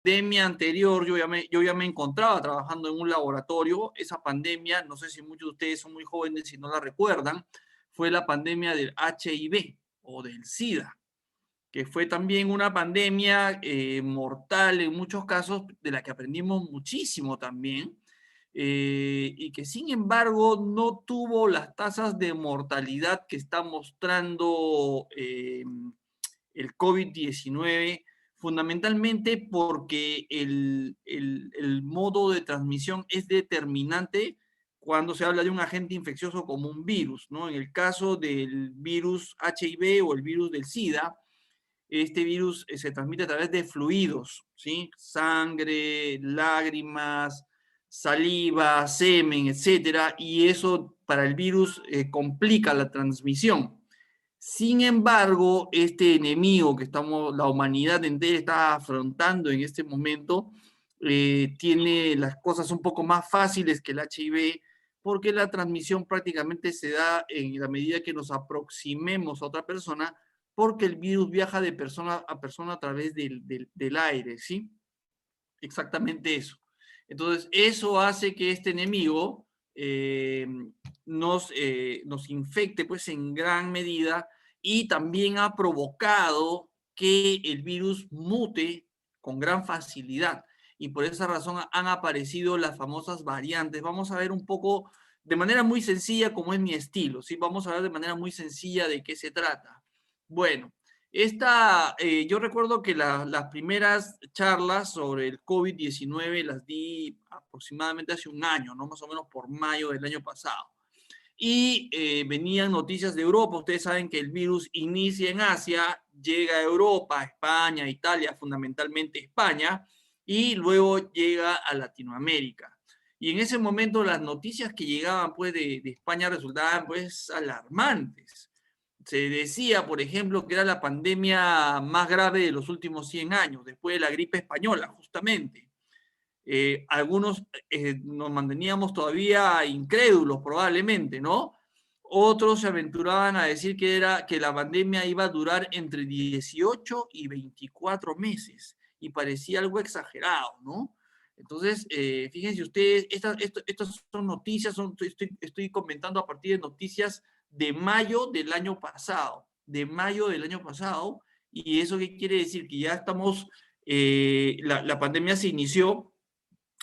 pandemia anterior yo ya me encontraba trabajando en un laboratorio. Esa pandemia, no sé si muchos de ustedes son muy jóvenes y no la recuerdan, fue la pandemia del HIV o del SIDA, que fue también una pandemia mortal en muchos casos, de la que aprendimos muchísimo también, y que sin embargo no tuvo las tasas de mortalidad que está mostrando el COVID-19, fundamentalmente porque el modo de transmisión es determinante cuando se habla de un agente infeccioso como un virus, ¿no? En el caso del virus HIV o el virus del SIDA, este virus se transmite a través de fluidos, ¿sí? Sangre, lágrimas, saliva, semen, etcétera, y eso para el virus complica la transmisión. Sin embargo, este enemigo que la humanidad entera está afrontando en este momento, tiene las cosas un poco más fáciles que el HIV, porque la transmisión prácticamente se da en la medida que nos aproximemos a otra persona, porque el virus viaja de persona a través del aire, ¿sí? Exactamente eso. Entonces, eso hace que este enemigo nos infecte pues en gran medida, y también ha provocado que el virus mute con gran facilidad. Y por esa razón han aparecido las famosas variantes. Vamos a ver un poco, de manera muy sencilla, como es mi estilo, ¿sí? Vamos a ver de manera muy sencilla de qué se trata. Bueno, yo recuerdo que las primeras charlas sobre el COVID-19 las di aproximadamente hace un año, ¿no? Más o menos por mayo del año pasado. Y venían noticias de Europa. Ustedes saben que el virus inicia en Asia, llega a Europa, España, Italia, fundamentalmente España, y luego llega a Latinoamérica. Y en ese momento las noticias que llegaban pues de España resultaban pues alarmantes. Se decía, por ejemplo, que era la pandemia más grave de los últimos 100 años, después de la gripe española, justamente. Algunos nos manteníamos todavía incrédulos, probablemente, ¿no? Otros se aventuraban a decir que la pandemia iba a durar entre 18 y 24 meses, y parecía algo exagerado, ¿no? Entonces, fíjense ustedes, estas son noticias, estoy comentando a partir de noticias de mayo del año pasado, y eso qué quiere decir, que ya estamos, la pandemia se inició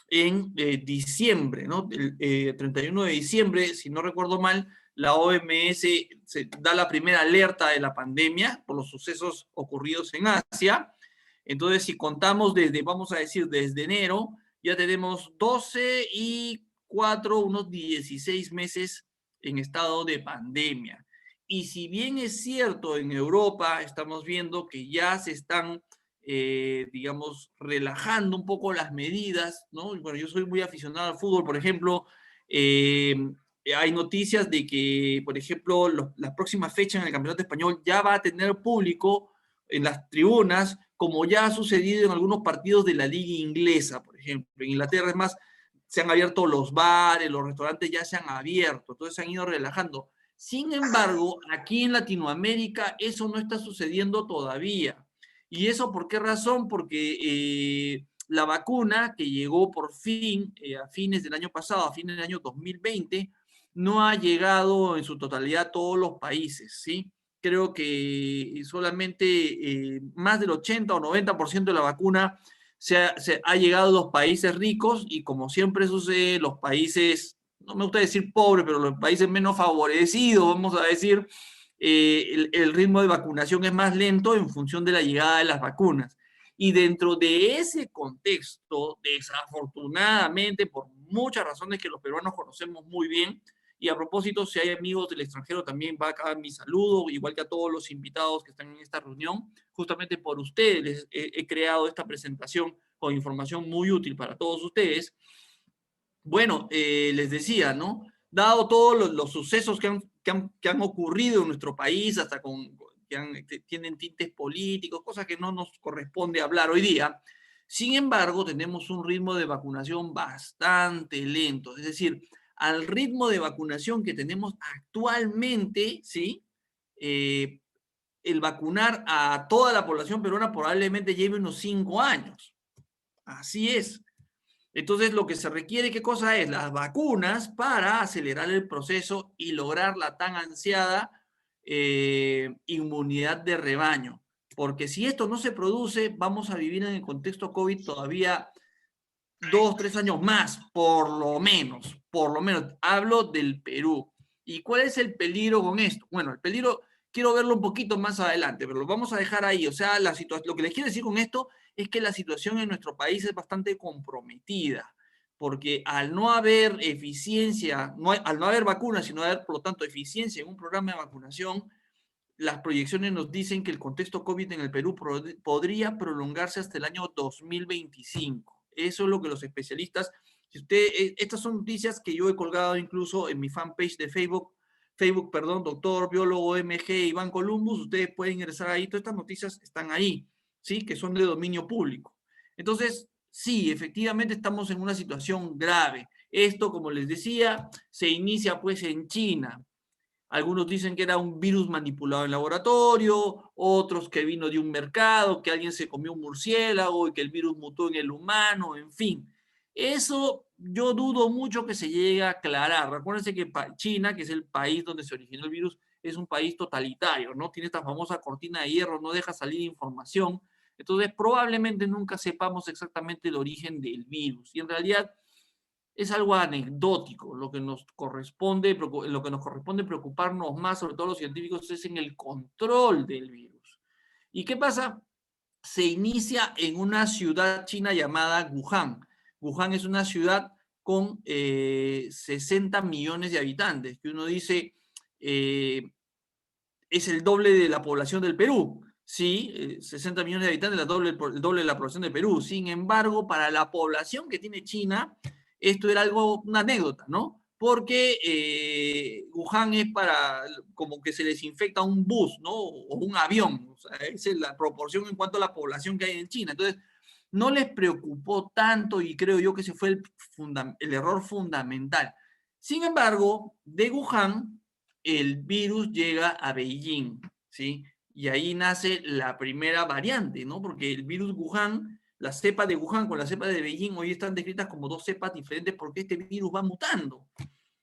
en diciembre, ¿no? El 31 de diciembre, si no recuerdo mal, la OMS da la primera alerta de la pandemia por los sucesos ocurridos en Asia. Entonces, si contamos vamos a decir, desde enero, ya tenemos 12 y 4, unos 16 meses en estado de pandemia. Y si bien es cierto, en Europa estamos viendo que ya se están, digamos, relajando un poco las medidas, ¿no? Bueno, yo soy muy aficionado al fútbol, por ejemplo, eh, hay noticias de que, por ejemplo, la próxima fecha en el Campeonato Español ya va a tener público en las tribunas, como ya ha sucedido en algunos partidos de la liga inglesa, por ejemplo. En Inglaterra, es más, se han abierto los bares, los restaurantes ya se han abierto, entonces se han ido relajando. Sin embargo, aquí en Latinoamérica eso no está sucediendo todavía. ¿Y eso por qué razón? Porque la vacuna que llegó por fin a fines del año pasado, a fines del año 2020, no ha llegado en su totalidad a todos los países, ¿sí? Creo que solamente más del 80 o 90% de la vacuna se ha llegado a los países ricos, y como siempre sucede, los países, no me gusta decir pobres, pero los países menos favorecidos, vamos a decir, el ritmo de vacunación es más lento en función de la llegada de las vacunas. Y dentro de ese contexto, desafortunadamente, por muchas razones que los peruanos conocemos muy bien, y a propósito, si hay amigos del extranjero, también va acá mi saludo, igual que a todos los invitados que están en esta reunión. Justamente por ustedes he creado esta presentación con información muy útil para todos ustedes. Bueno, les decía, ¿no? Dado todos los sucesos que han ocurrido en nuestro país, hasta que tienen tintes políticos, cosas que no nos corresponde hablar hoy día. Sin embargo, tenemos un ritmo de vacunación bastante lento. Es decir, al ritmo de vacunación que tenemos actualmente, ¿sí? Eh, el vacunar a toda la población peruana probablemente lleve unos 5 años. Así es. Entonces, lo que se requiere, ¿qué cosa es? Las vacunas para acelerar el proceso y lograr la tan ansiada inmunidad de rebaño. Porque si esto no se produce, vamos a vivir en el contexto COVID todavía 2, 3 años más, por lo menos, por lo menos. Hablo del Perú. ¿Y cuál es el peligro con esto? Bueno, el peligro quiero verlo un poquito más adelante, pero lo vamos a dejar ahí. O sea, lo que les quiero decir con esto es que la situación en nuestro país es bastante comprometida, porque al no haber eficiencia, al no haber vacunas, sino haber, por lo tanto, eficiencia en un programa de vacunación, las proyecciones nos dicen que el contexto COVID en el Perú podría prolongarse hasta el año 2025. Eso es lo que los especialistas, si usted, estas son noticias que yo he colgado incluso en mi fanpage de Facebook, perdón, doctor, biólogo MG Iván Columbus, ustedes pueden ingresar ahí, todas estas noticias están ahí, ¿sí? Que son de dominio público. Entonces, sí, efectivamente estamos en una situación grave. Esto, como les decía, se inicia pues en China. Algunos dicen que era un virus manipulado en laboratorio, otros que vino de un mercado, que alguien se comió un murciélago y que el virus mutó en el humano, en fin. Eso yo dudo mucho que se llegue a aclarar. Recuérdense que China, que es el país donde se originó el virus, es un país totalitario, ¿no? Tiene esta famosa cortina de hierro, no deja salir información. Entonces, probablemente nunca sepamos exactamente el origen del virus. Y en realidad, es algo anecdótico. Lo que nos corresponde preocuparnos más, sobre todo los científicos, es en el control del virus. ¿Y qué pasa? Se inicia en una ciudad china llamada Wuhan. Wuhan es una ciudad con 60 millones de habitantes, que uno dice es el doble de la población del Perú. Sí, 60 millones de habitantes, el doble de la población del Perú. Sin embargo, para la población que tiene China, esto era algo, una anécdota, ¿no? Porque Wuhan es para, como que se les infecta un bus, ¿no? O un avión. O sea, esa es la proporción en cuanto a la población que hay en China. Entonces, no les preocupó tanto y creo yo que ese fue el error fundamental. Sin embargo, de Wuhan, el virus llega a Beijing, ¿sí? Y ahí nace la primera variante, ¿no? Porque el virus Wuhan, la cepa de Wuhan con la cepa de Beijing hoy están descritas como dos cepas diferentes porque este virus va mutando.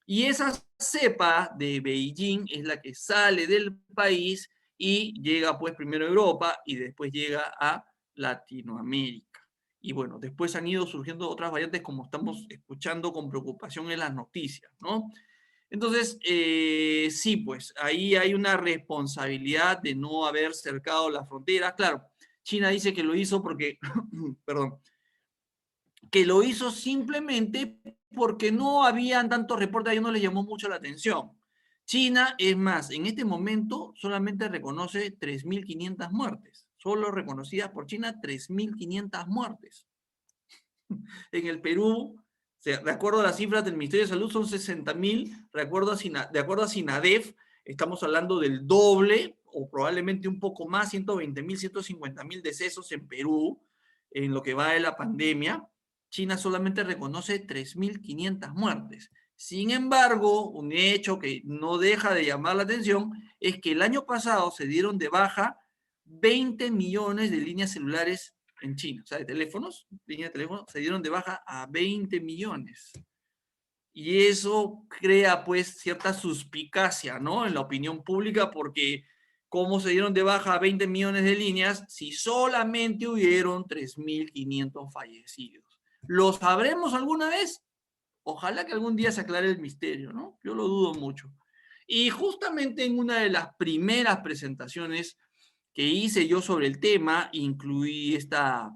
Y esa cepa de Beijing es la que sale del país y llega pues primero a Europa y después llega a Latinoamérica. Y bueno, después han ido surgiendo otras variantes como estamos escuchando con preocupación en las noticias, ¿no? Entonces, sí, pues ahí hay una responsabilidad de no haber cercado las fronteras. Claro, China dice que lo hizo porque, perdón, que lo hizo simplemente porque no habían tantos reportes, a ellos no les llamó mucho la atención. China, es más, en este momento solamente reconoce 3.500 muertes. Solo reconocidas por China 3.500 muertes. En el Perú, de acuerdo a las cifras del Ministerio de Salud, son 60.000. De acuerdo a SINADEF, estamos hablando del doble o probablemente un poco más, 120.000, 150.000 decesos en Perú en lo que va de la pandemia. China solamente reconoce 3.500 muertes. Sin embargo, un hecho que no deja de llamar la atención es que el año pasado se dieron de baja 20 millones de líneas celulares en China, o sea, de teléfonos, líneas de teléfono, se dieron de baja a 20 millones. Y eso crea pues cierta suspicacia, ¿no? En la opinión pública, porque ¿cómo se dieron de baja a 20 millones de líneas si solamente hubieron 3.500 fallecidos? ¿Lo sabremos alguna vez? Ojalá que algún día se aclare el misterio, ¿no? Yo lo dudo mucho. Y justamente en una de las primeras presentaciones que hice yo sobre el tema, incluí esta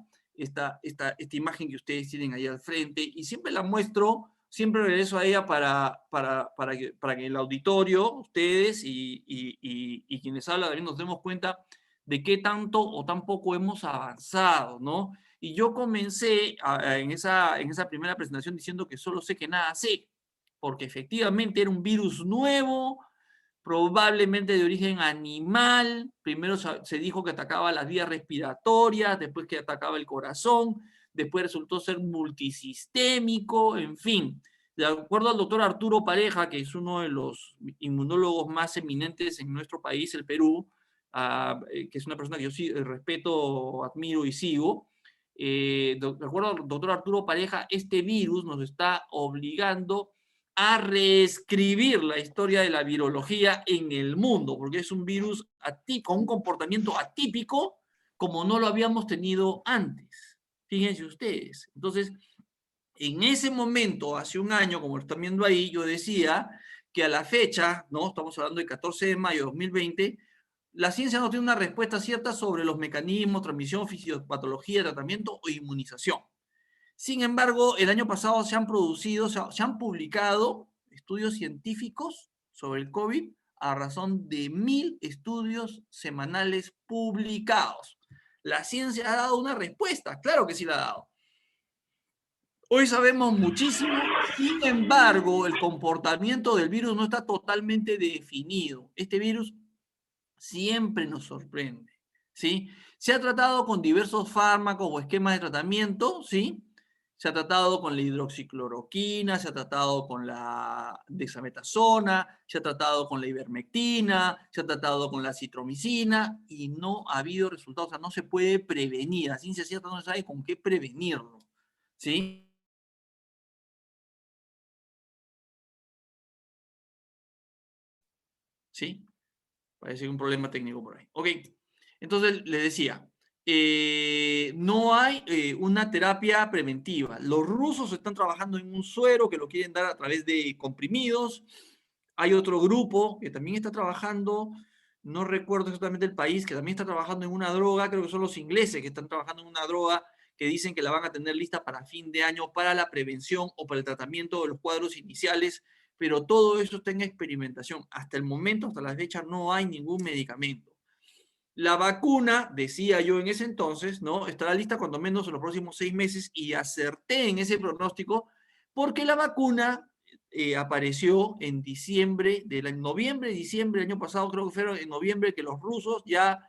imagen que ustedes tienen ahí al frente y siempre la muestro, siempre regreso a ella para que el auditorio, ustedes y quienes hablan también nos demos cuenta de qué tanto o tan poco hemos avanzado, ¿no? Y yo comencé en esa primera presentación diciendo que solo sé que nada sé, porque efectivamente era un virus nuevo, probablemente de origen animal. Primero se dijo que atacaba las vías respiratorias, después que atacaba el corazón, después resultó ser multisistémico, en fin. De acuerdo al doctor Arturo Pareja, que es uno de los inmunólogos más eminentes en nuestro país, el Perú, que es una persona que yo respeto, admiro y sigo, de acuerdo al doctor Arturo Pareja, este virus nos está obligando a reescribir la historia de la virología en el mundo, porque es un virus con un comportamiento atípico como no lo habíamos tenido antes. Fíjense ustedes. Entonces, en ese momento, hace un año, como lo están viendo ahí, yo decía que a la fecha, ¿no? Estamos hablando del 14 de mayo de 2020, la ciencia no tiene una respuesta cierta sobre los mecanismos, transmisión, fisiopatología, tratamiento o inmunización. Sin embargo, el año pasado se han producido, se han publicado estudios científicos sobre el COVID a razón de 1000 estudios semanales publicados. La ciencia ha dado una respuesta, claro que sí la ha dado. Hoy sabemos muchísimo, sin embargo, el comportamiento del virus no está totalmente definido. Este virus siempre nos sorprende, ¿sí? Se ha tratado con diversos fármacos o esquemas de tratamiento, ¿sí? Se ha tratado con la hidroxicloroquina, se ha tratado con la dexametasona, se ha tratado con la ivermectina, se ha tratado con la citromicina y no ha habido resultados, o sea, no se puede prevenir, a ciencia cierta no se sabe con qué prevenirlo, ¿sí? ¿Sí? Parece un problema técnico por ahí. Ok, entonces le decía, no hay una terapia preventiva. Los rusos están trabajando en un suero que lo quieren dar a través de comprimidos. Hay otro grupo que también está trabajando, no recuerdo exactamente el país, que también está trabajando en una droga, creo que son los ingleses que están trabajando en una droga que dicen que la van a tener lista para fin de año para la prevención o para el tratamiento de los cuadros iniciales, pero todo eso está en experimentación. Hasta el momento, hasta la fecha, no hay ningún medicamento. La vacuna, decía yo en ese entonces, ¿no? Estará lista cuando menos en los próximos 6 meses y acerté en ese pronóstico porque la vacuna apareció en diciembre, noviembre, diciembre del año pasado, creo que fue en noviembre que los rusos ya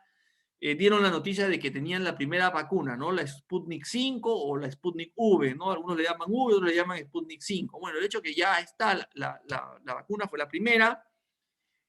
dieron la noticia de que tenían la primera vacuna, ¿no? La Sputnik 5 o la Sputnik V, ¿no? Algunos le llaman V, otros le llaman Sputnik 5. Bueno, el hecho que ya está la vacuna fue la primera,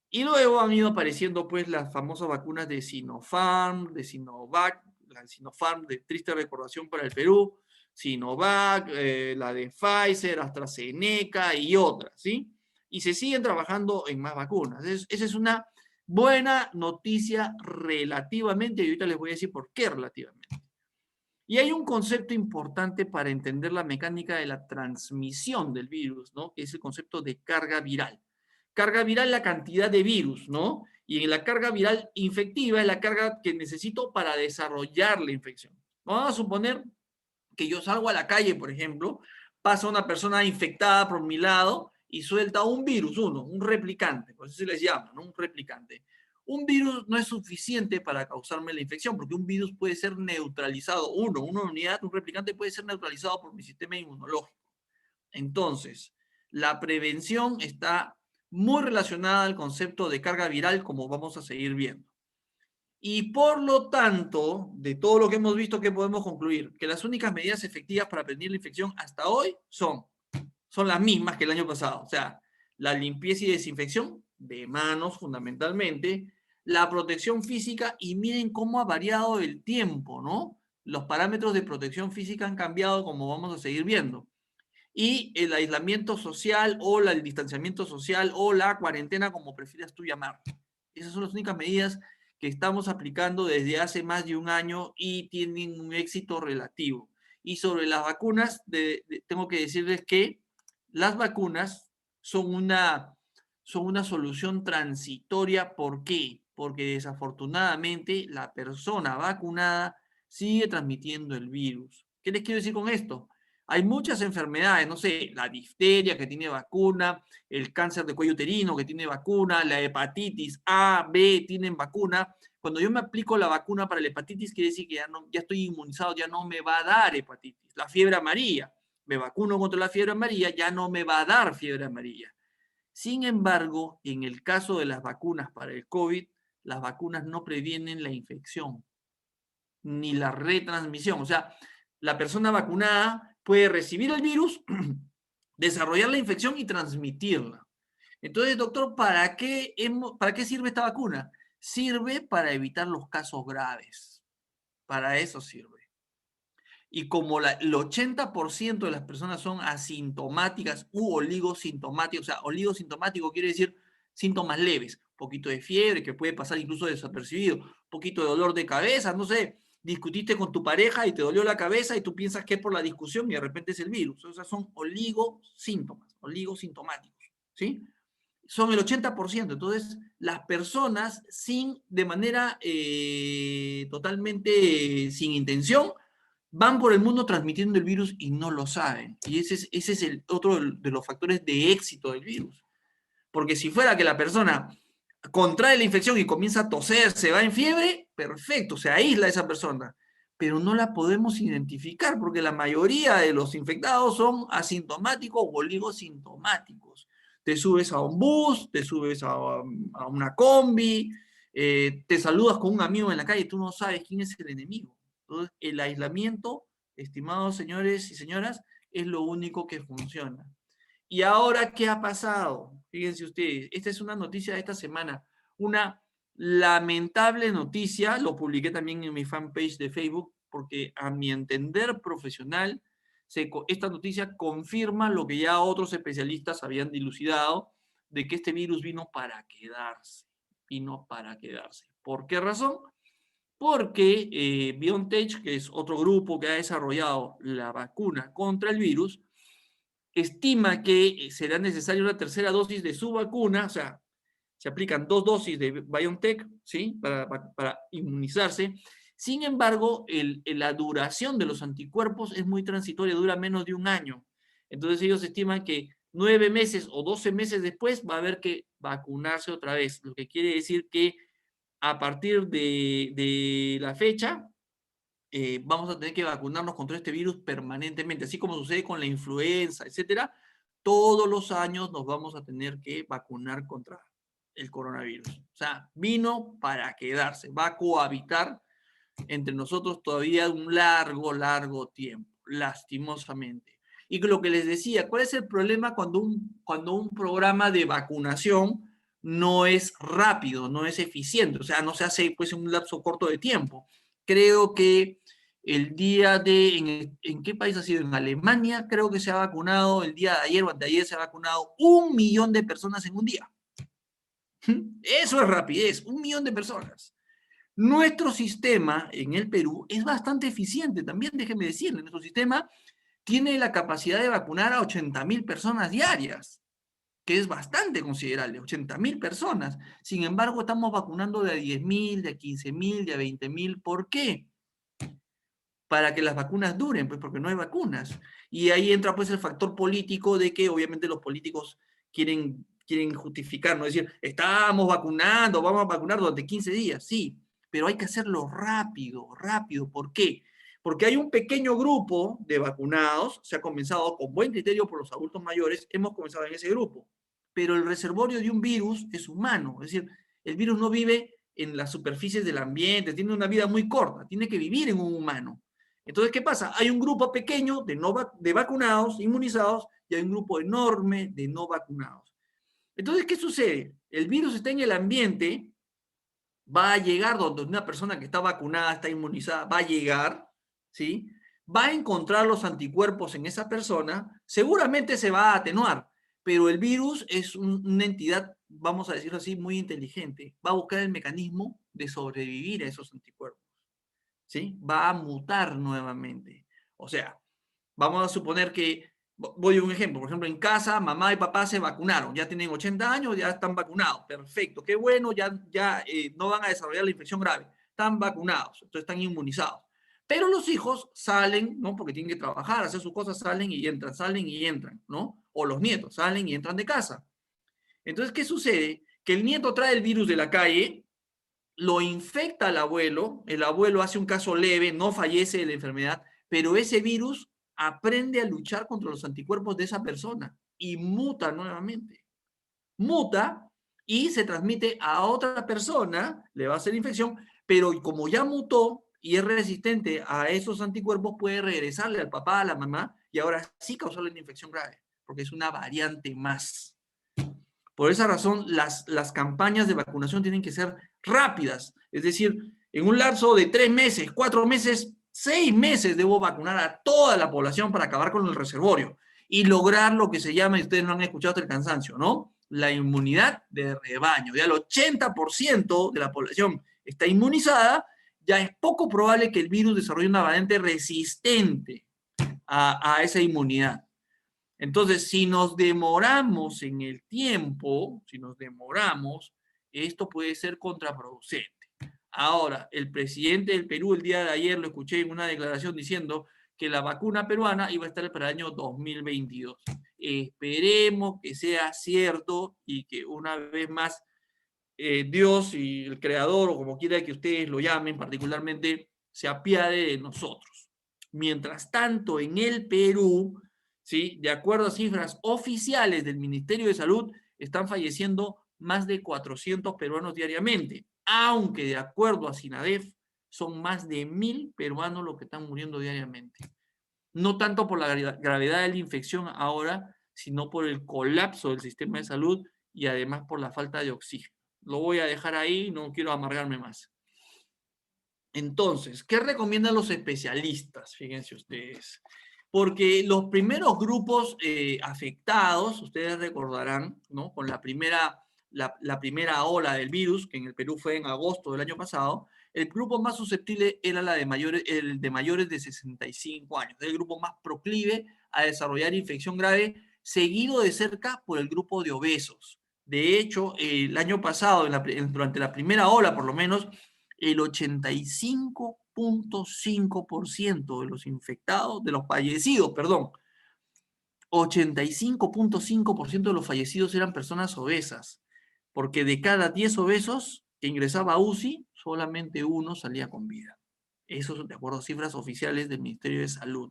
y luego han ido apareciendo pues las famosas vacunas de Sinopharm, de Sinovac, la de Sinopharm de triste recordación para el Perú, Sinovac, la de Pfizer, AstraZeneca y otras, ¿sí? Y se siguen trabajando en más vacunas. Esa es una buena noticia relativamente, y ahorita les voy a decir por qué relativamente. Y hay un concepto importante para entender la mecánica de la transmisión del virus, ¿no? Que es el concepto de carga viral. Carga viral es la cantidad de virus, ¿no? Y en la carga viral infectiva es la carga que necesito para desarrollar la infección. Vamos a suponer que yo salgo a la calle, por ejemplo, pasa una persona infectada por mi lado y suelta un virus, un replicante, por eso se les llama, ¿no? Un replicante. Un virus no es suficiente para causarme la infección, porque un virus puede ser neutralizado, una unidad, un replicante puede ser neutralizado por mi sistema inmunológico. Entonces, la prevención está muy relacionada al concepto de carga viral, como vamos a seguir viendo. Y por lo tanto, de todo lo que hemos visto, ¿qué podemos concluir? Que las únicas medidas efectivas para prevenir la infección hasta hoy son las mismas que el año pasado. O sea, la limpieza y desinfección de manos fundamentalmente, la protección física, y miren cómo ha variado el tiempo, ¿no? Los parámetros de protección física han cambiado, como vamos a seguir viendo. Y el aislamiento social o el distanciamiento social o la cuarentena, como prefieras tú llamar. Esas son las únicas medidas que estamos aplicando desde hace más de un año y tienen un éxito relativo. Y sobre las vacunas, tengo que decirles que las vacunas son una solución transitoria. ¿Por qué? Porque desafortunadamente la persona vacunada sigue transmitiendo el virus. ¿Qué les quiero decir con esto? Hay muchas enfermedades, no sé, la difteria que tiene vacuna, el cáncer de cuello uterino que tiene vacuna, la hepatitis A, B tienen vacuna. Cuando yo me aplico la vacuna para la hepatitis, quiere decir que ya estoy inmunizado, ya no me va a dar hepatitis. La fiebre amarilla, me vacuno contra la fiebre amarilla, ya no me va a dar fiebre amarilla. Sin embargo, en el caso de las vacunas para el COVID, las vacunas no previenen la infección ni la retransmisión. O sea, la persona vacunada puede recibir el virus, desarrollar la infección y transmitirla. Entonces, doctor, ¿para qué sirve esta vacuna? Sirve para evitar los casos graves. Para eso sirve. Y como el 80% de las personas son asintomáticas u oligosintomáticas, o sea, oligosintomático quiere decir síntomas leves, un poquito de fiebre que puede pasar incluso desapercibido, un poquito de dolor de cabeza, no sé, discutiste con tu pareja y te dolió la cabeza y tú piensas que es por la discusión y de repente es el virus. O sea, son oligosintomáticos, ¿sí? Son el 80%. Entonces, las personas de manera totalmente sin intención, van por el mundo transmitiendo el virus y no lo saben. Y ese es el otro de los factores de éxito del virus. Porque si fuera que la persona contrae la infección y comienza a toser, se va en fiebre, perfecto, se aísla esa persona. Pero no la podemos identificar porque la mayoría de los infectados son asintomáticos o oligosintomáticos. Te subes a un bus, te subes a una combi, te saludas con un amigo en la calle, tú no sabes quién es el enemigo. Entonces, el aislamiento, estimados señores y señoras, es lo único que funciona. ¿Y ahora qué ha pasado? Fíjense ustedes, esta es una noticia de esta semana, una lamentable noticia, lo publiqué también en mi fanpage de Facebook, porque a mi entender profesional, esta noticia confirma lo que ya otros especialistas habían dilucidado, de que este virus vino para quedarse. ¿Por qué razón? Porque BioNTech, que es otro grupo que ha desarrollado la vacuna contra el virus, estima que será necesaria una tercera dosis de su vacuna, o sea, se aplican 2 dosis de BioNTech, ¿sí? Para inmunizarse. Sin embargo, la duración de los anticuerpos es muy transitoria, dura menos de un año. Entonces ellos estiman que 9 meses o 12 meses después va a haber que vacunarse otra vez, lo que quiere decir que a partir de la fecha, vamos a tener que vacunarnos contra este virus permanentemente, así como sucede con la influenza, etcétera. Todos los años nos vamos a tener que vacunar contra el coronavirus. O sea, vino para quedarse, va a cohabitar entre nosotros todavía un largo, largo tiempo, lastimosamente. Y lo que les decía, ¿cuál es el problema cuando un programa de vacunación no es rápido, no es eficiente? O sea, no se hace pues, en un lapso corto de tiempo. Creo que el día ¿en qué país ha sido? En Alemania creo que se ha vacunado, el día de ayer o anteayer se ha vacunado 1 millón de personas en un día. Eso es rapidez, 1 millón de personas. Nuestro sistema en el Perú es bastante eficiente, también déjeme decirle, nuestro sistema tiene la capacidad de vacunar a 80.000 personas diarias, que es bastante considerable, 80.000 personas. Sin embargo, estamos vacunando de a 10.000, de a 15.000, de a 20.000. ¿Por qué? Para que las vacunas duren, pues porque no hay vacunas. Y ahí entra pues el factor político de que obviamente los políticos quieren justificar, ¿no? Es decir, estamos vacunando, vamos a vacunar durante 15 días, sí, pero hay que hacerlo rápido, rápido. ¿Por qué? Porque hay un pequeño grupo de vacunados, se ha comenzado con buen criterio por los adultos mayores, hemos comenzado en ese grupo, pero el reservorio de un virus es humano, es decir, el virus no vive en las superficies del ambiente, tiene una vida muy corta, tiene que vivir en un humano. Entonces, ¿qué pasa? Hay un grupo pequeño de vacunados, inmunizados, y hay un grupo enorme de no vacunados. Entonces, ¿qué sucede? El virus está en el ambiente, va a llegar donde una persona que está vacunada, está inmunizada, va a llegar, ¿sí? Va a encontrar los anticuerpos en esa persona, seguramente se va a atenuar, pero el virus es una entidad, vamos a decirlo así, muy inteligente. Va a buscar el mecanismo de sobrevivir a esos anticuerpos. ¿Sí? Va a mutar nuevamente. O sea, vamos a suponer que, voy a un ejemplo, por ejemplo, en casa, mamá y papá se vacunaron, ya tienen 80 años, ya están vacunados, perfecto, qué bueno, ya no van a desarrollar la infección grave, están vacunados, entonces están inmunizados. Pero los hijos salen, ¿no? Porque tienen que trabajar, hacer sus cosas, salen y entran, ¿no? O los nietos salen y entran de casa. Entonces, ¿qué sucede? Que el nieto trae el virus de la calle, lo infecta al abuelo, el abuelo hace un caso leve, no fallece de la enfermedad, pero ese virus aprende a luchar contra los anticuerpos de esa persona y muta nuevamente. Muta y se transmite a otra persona, le va a hacer infección, pero como ya mutó y es resistente a esos anticuerpos, puede regresarle al papá, a la mamá, y ahora sí causarle una infección grave, porque es una variante más. Por esa razón, las campañas de vacunación tienen que ser rápidas, es decir, en un lapso de 3 meses, 4 meses, 6 meses debo vacunar a toda la población para acabar con el reservorio y lograr lo que se llama, y ustedes no han escuchado hasta el cansancio, ¿no? La inmunidad de rebaño. Ya el 80% de la población está inmunizada, ya es poco probable que el virus desarrolle una variante resistente a esa inmunidad. Entonces, si nos demoramos en el tiempo, esto puede ser contraproducente. Ahora, el presidente del Perú el día de ayer lo escuché en una declaración diciendo que la vacuna peruana iba a estar para el año 2022. Esperemos que sea cierto y que una vez más Dios y el creador, o como quiera que ustedes lo llamen particularmente, se apiade de nosotros. Mientras tanto, en el Perú, ¿sí? De acuerdo a cifras oficiales del Ministerio de Salud, están falleciendo más de 400 peruanos diariamente, aunque de acuerdo a SINADEF, son más de 1000 peruanos los que están muriendo diariamente. No tanto por la gravedad de la infección ahora, sino por el colapso del sistema de salud y además por la falta de oxígeno. Lo voy a dejar ahí, no quiero amargarme más. Entonces, ¿qué recomiendan los especialistas? Fíjense ustedes. Porque los primeros grupos afectados, ustedes recordarán, ¿no? Con la primera ola del virus, que en el Perú fue en agosto del año pasado, el grupo más susceptible era el de mayores de 65 años, el grupo más proclive a desarrollar infección grave, seguido de cerca por el grupo de obesos. De hecho, el año pasado, durante la primera ola por lo menos, el 85.5% de los infectados, de los fallecidos, perdón, 85.5% de los fallecidos eran personas obesas, porque de cada 10 obesos que ingresaba a UCI, solamente uno salía con vida. Eso de acuerdo a cifras oficiales del Ministerio de Salud.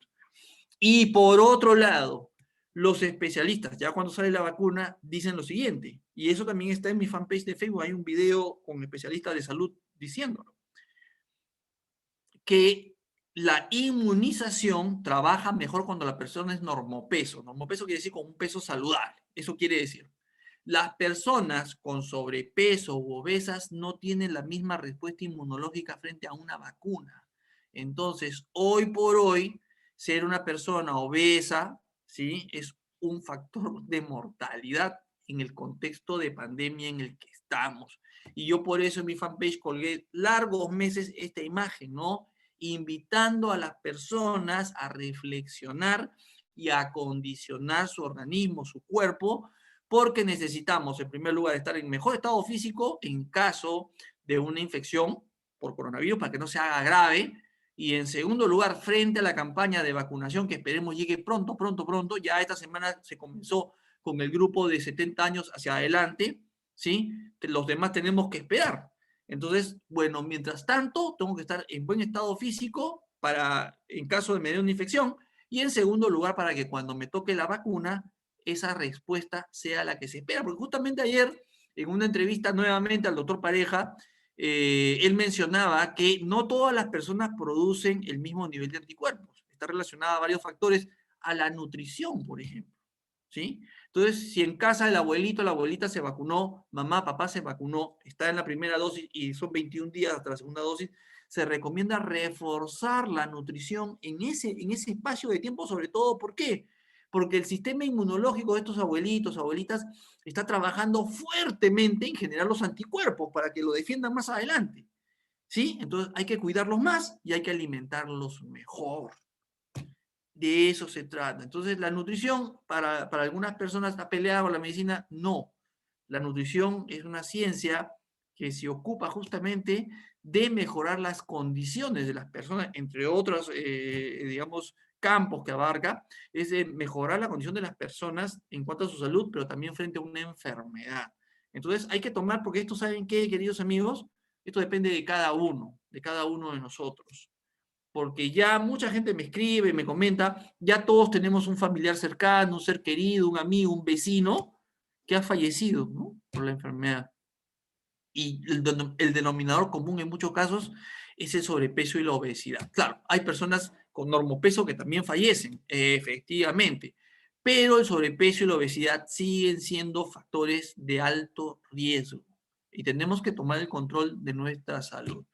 Y por otro lado, los especialistas, ya cuando sale la vacuna, dicen lo siguiente, y eso también está en mi fanpage de Facebook, hay un video con especialistas de salud diciéndolo, que la inmunización trabaja mejor cuando la persona es normopeso. Normopeso quiere decir con un peso saludable. Eso quiere decir, las personas con sobrepeso u obesas no tienen la misma respuesta inmunológica frente a una vacuna. Entonces, hoy por hoy, ser una persona obesa, ¿sí? Es un factor de mortalidad en el contexto de pandemia en el que estamos. Y yo por eso en mi fanpage colgué largos meses esta imagen, ¿no? Invitando a las personas a reflexionar y a acondicionar su organismo, su cuerpo, porque necesitamos, en primer lugar, estar en mejor estado físico en caso de una infección por coronavirus para que no se haga grave, y en segundo lugar, frente a la campaña de vacunación que esperemos llegue pronto, ya esta semana se comenzó con el grupo de 70 años hacia adelante, ¿sí? Los demás tenemos que esperar. Entonces, bueno, mientras tanto, tengo que estar en buen estado físico para, en caso de me dé una infección, y en segundo lugar, para que cuando me toque la vacuna, esa respuesta sea la que se espera. Porque justamente ayer, en una entrevista nuevamente al doctor Pareja, él mencionaba que no todas las personas producen el mismo nivel de anticuerpos. Está relacionada a varios factores, a la nutrición, por ejemplo, ¿sí? Entonces, si en casa el abuelito, la abuelita se vacunó, mamá, papá se vacunó, está en la primera dosis y son 21 días hasta la segunda dosis, se recomienda reforzar la nutrición en ese espacio de tiempo, sobre todo, ¿por qué? Porque el sistema inmunológico de estos abuelitos, abuelitas, está trabajando fuertemente en generar los anticuerpos para que lo defiendan más adelante, ¿sí? Entonces hay que cuidarlos más y hay que alimentarlos mejor. De eso se trata. Entonces, la nutrición para algunas personas está peleada con la medicina. No. La nutrición es una ciencia que se ocupa justamente de mejorar las condiciones de las personas, entre otros, digamos, campos que abarca, es de mejorar la condición de las personas en cuanto a su salud, pero también frente a una enfermedad. Entonces, hay que tomar, porque esto, ¿saben qué, queridos amigos? Esto depende de cada uno de nosotros, porque ya mucha gente me escribe, me comenta, ya todos tenemos un familiar cercano, un ser querido, un amigo, un vecino que ha fallecido, ¿no? Por la enfermedad. Y el denominador común en muchos casos es el sobrepeso y la obesidad. Claro, hay personas con normopeso que también fallecen, efectivamente, pero el sobrepeso y la obesidad siguen siendo factores de alto riesgo y tenemos que tomar el control de nuestra salud.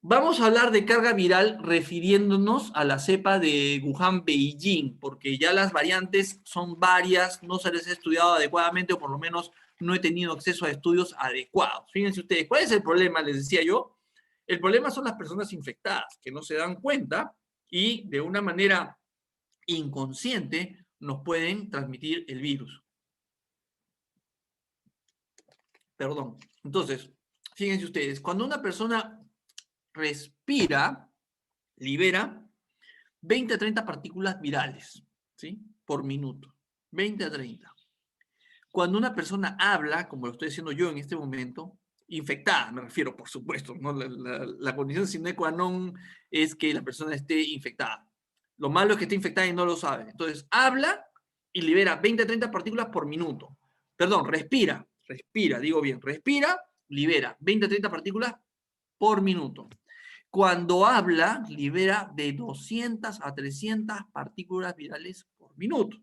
Vamos a hablar de carga viral refiriéndonos a la cepa de Wuhan Beijing, porque ya las variantes son varias, no se les ha estudiado adecuadamente, o por lo menos no he tenido acceso a estudios adecuados. Fíjense ustedes, ¿cuál es el problema? Les decía yo, el problema son las personas infectadas, que no se dan cuenta y de una manera inconsciente nos pueden transmitir el virus. Perdón. Entonces, fíjense ustedes, cuando una persona respira, libera 20 a 30 partículas virales, ¿sí? Por minuto. 20 a 30. Cuando una persona habla, como lo estoy haciendo yo en este momento, infectada, me refiero, por supuesto, ¿no? La condición sine qua non es que la persona esté infectada. Lo malo es que esté infectada y no lo sabe. Entonces, habla y libera 20 a 30 partículas por minuto. Perdón, respira, digo bien, respira, libera 20 a 30 partículas por minuto. Cuando habla, libera de 200 a 300 partículas virales por minuto.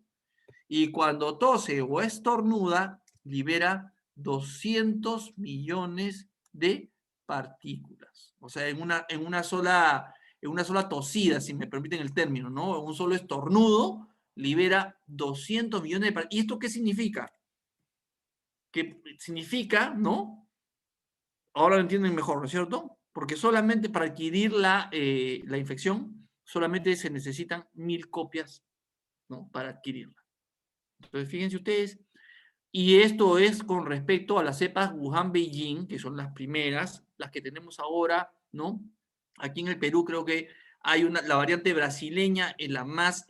Y cuando tose o estornuda, libera 200 millones de partículas. O sea, en una sola tosida, si me permiten el término, ¿no? Un solo estornudo libera 200 millones de partículas. ¿Y esto qué significa? Que significa, ¿no? Ahora lo entienden mejor, ¿no es cierto? Porque solamente para adquirir la infección, solamente se necesitan 1000 copias, ¿no? Para adquirirla. Entonces, fíjense ustedes, y esto es con respecto a las cepas Wuhan-Beijing, que son las primeras, las que tenemos ahora, ¿no? Aquí en el Perú creo que hay la variante brasileña, es la más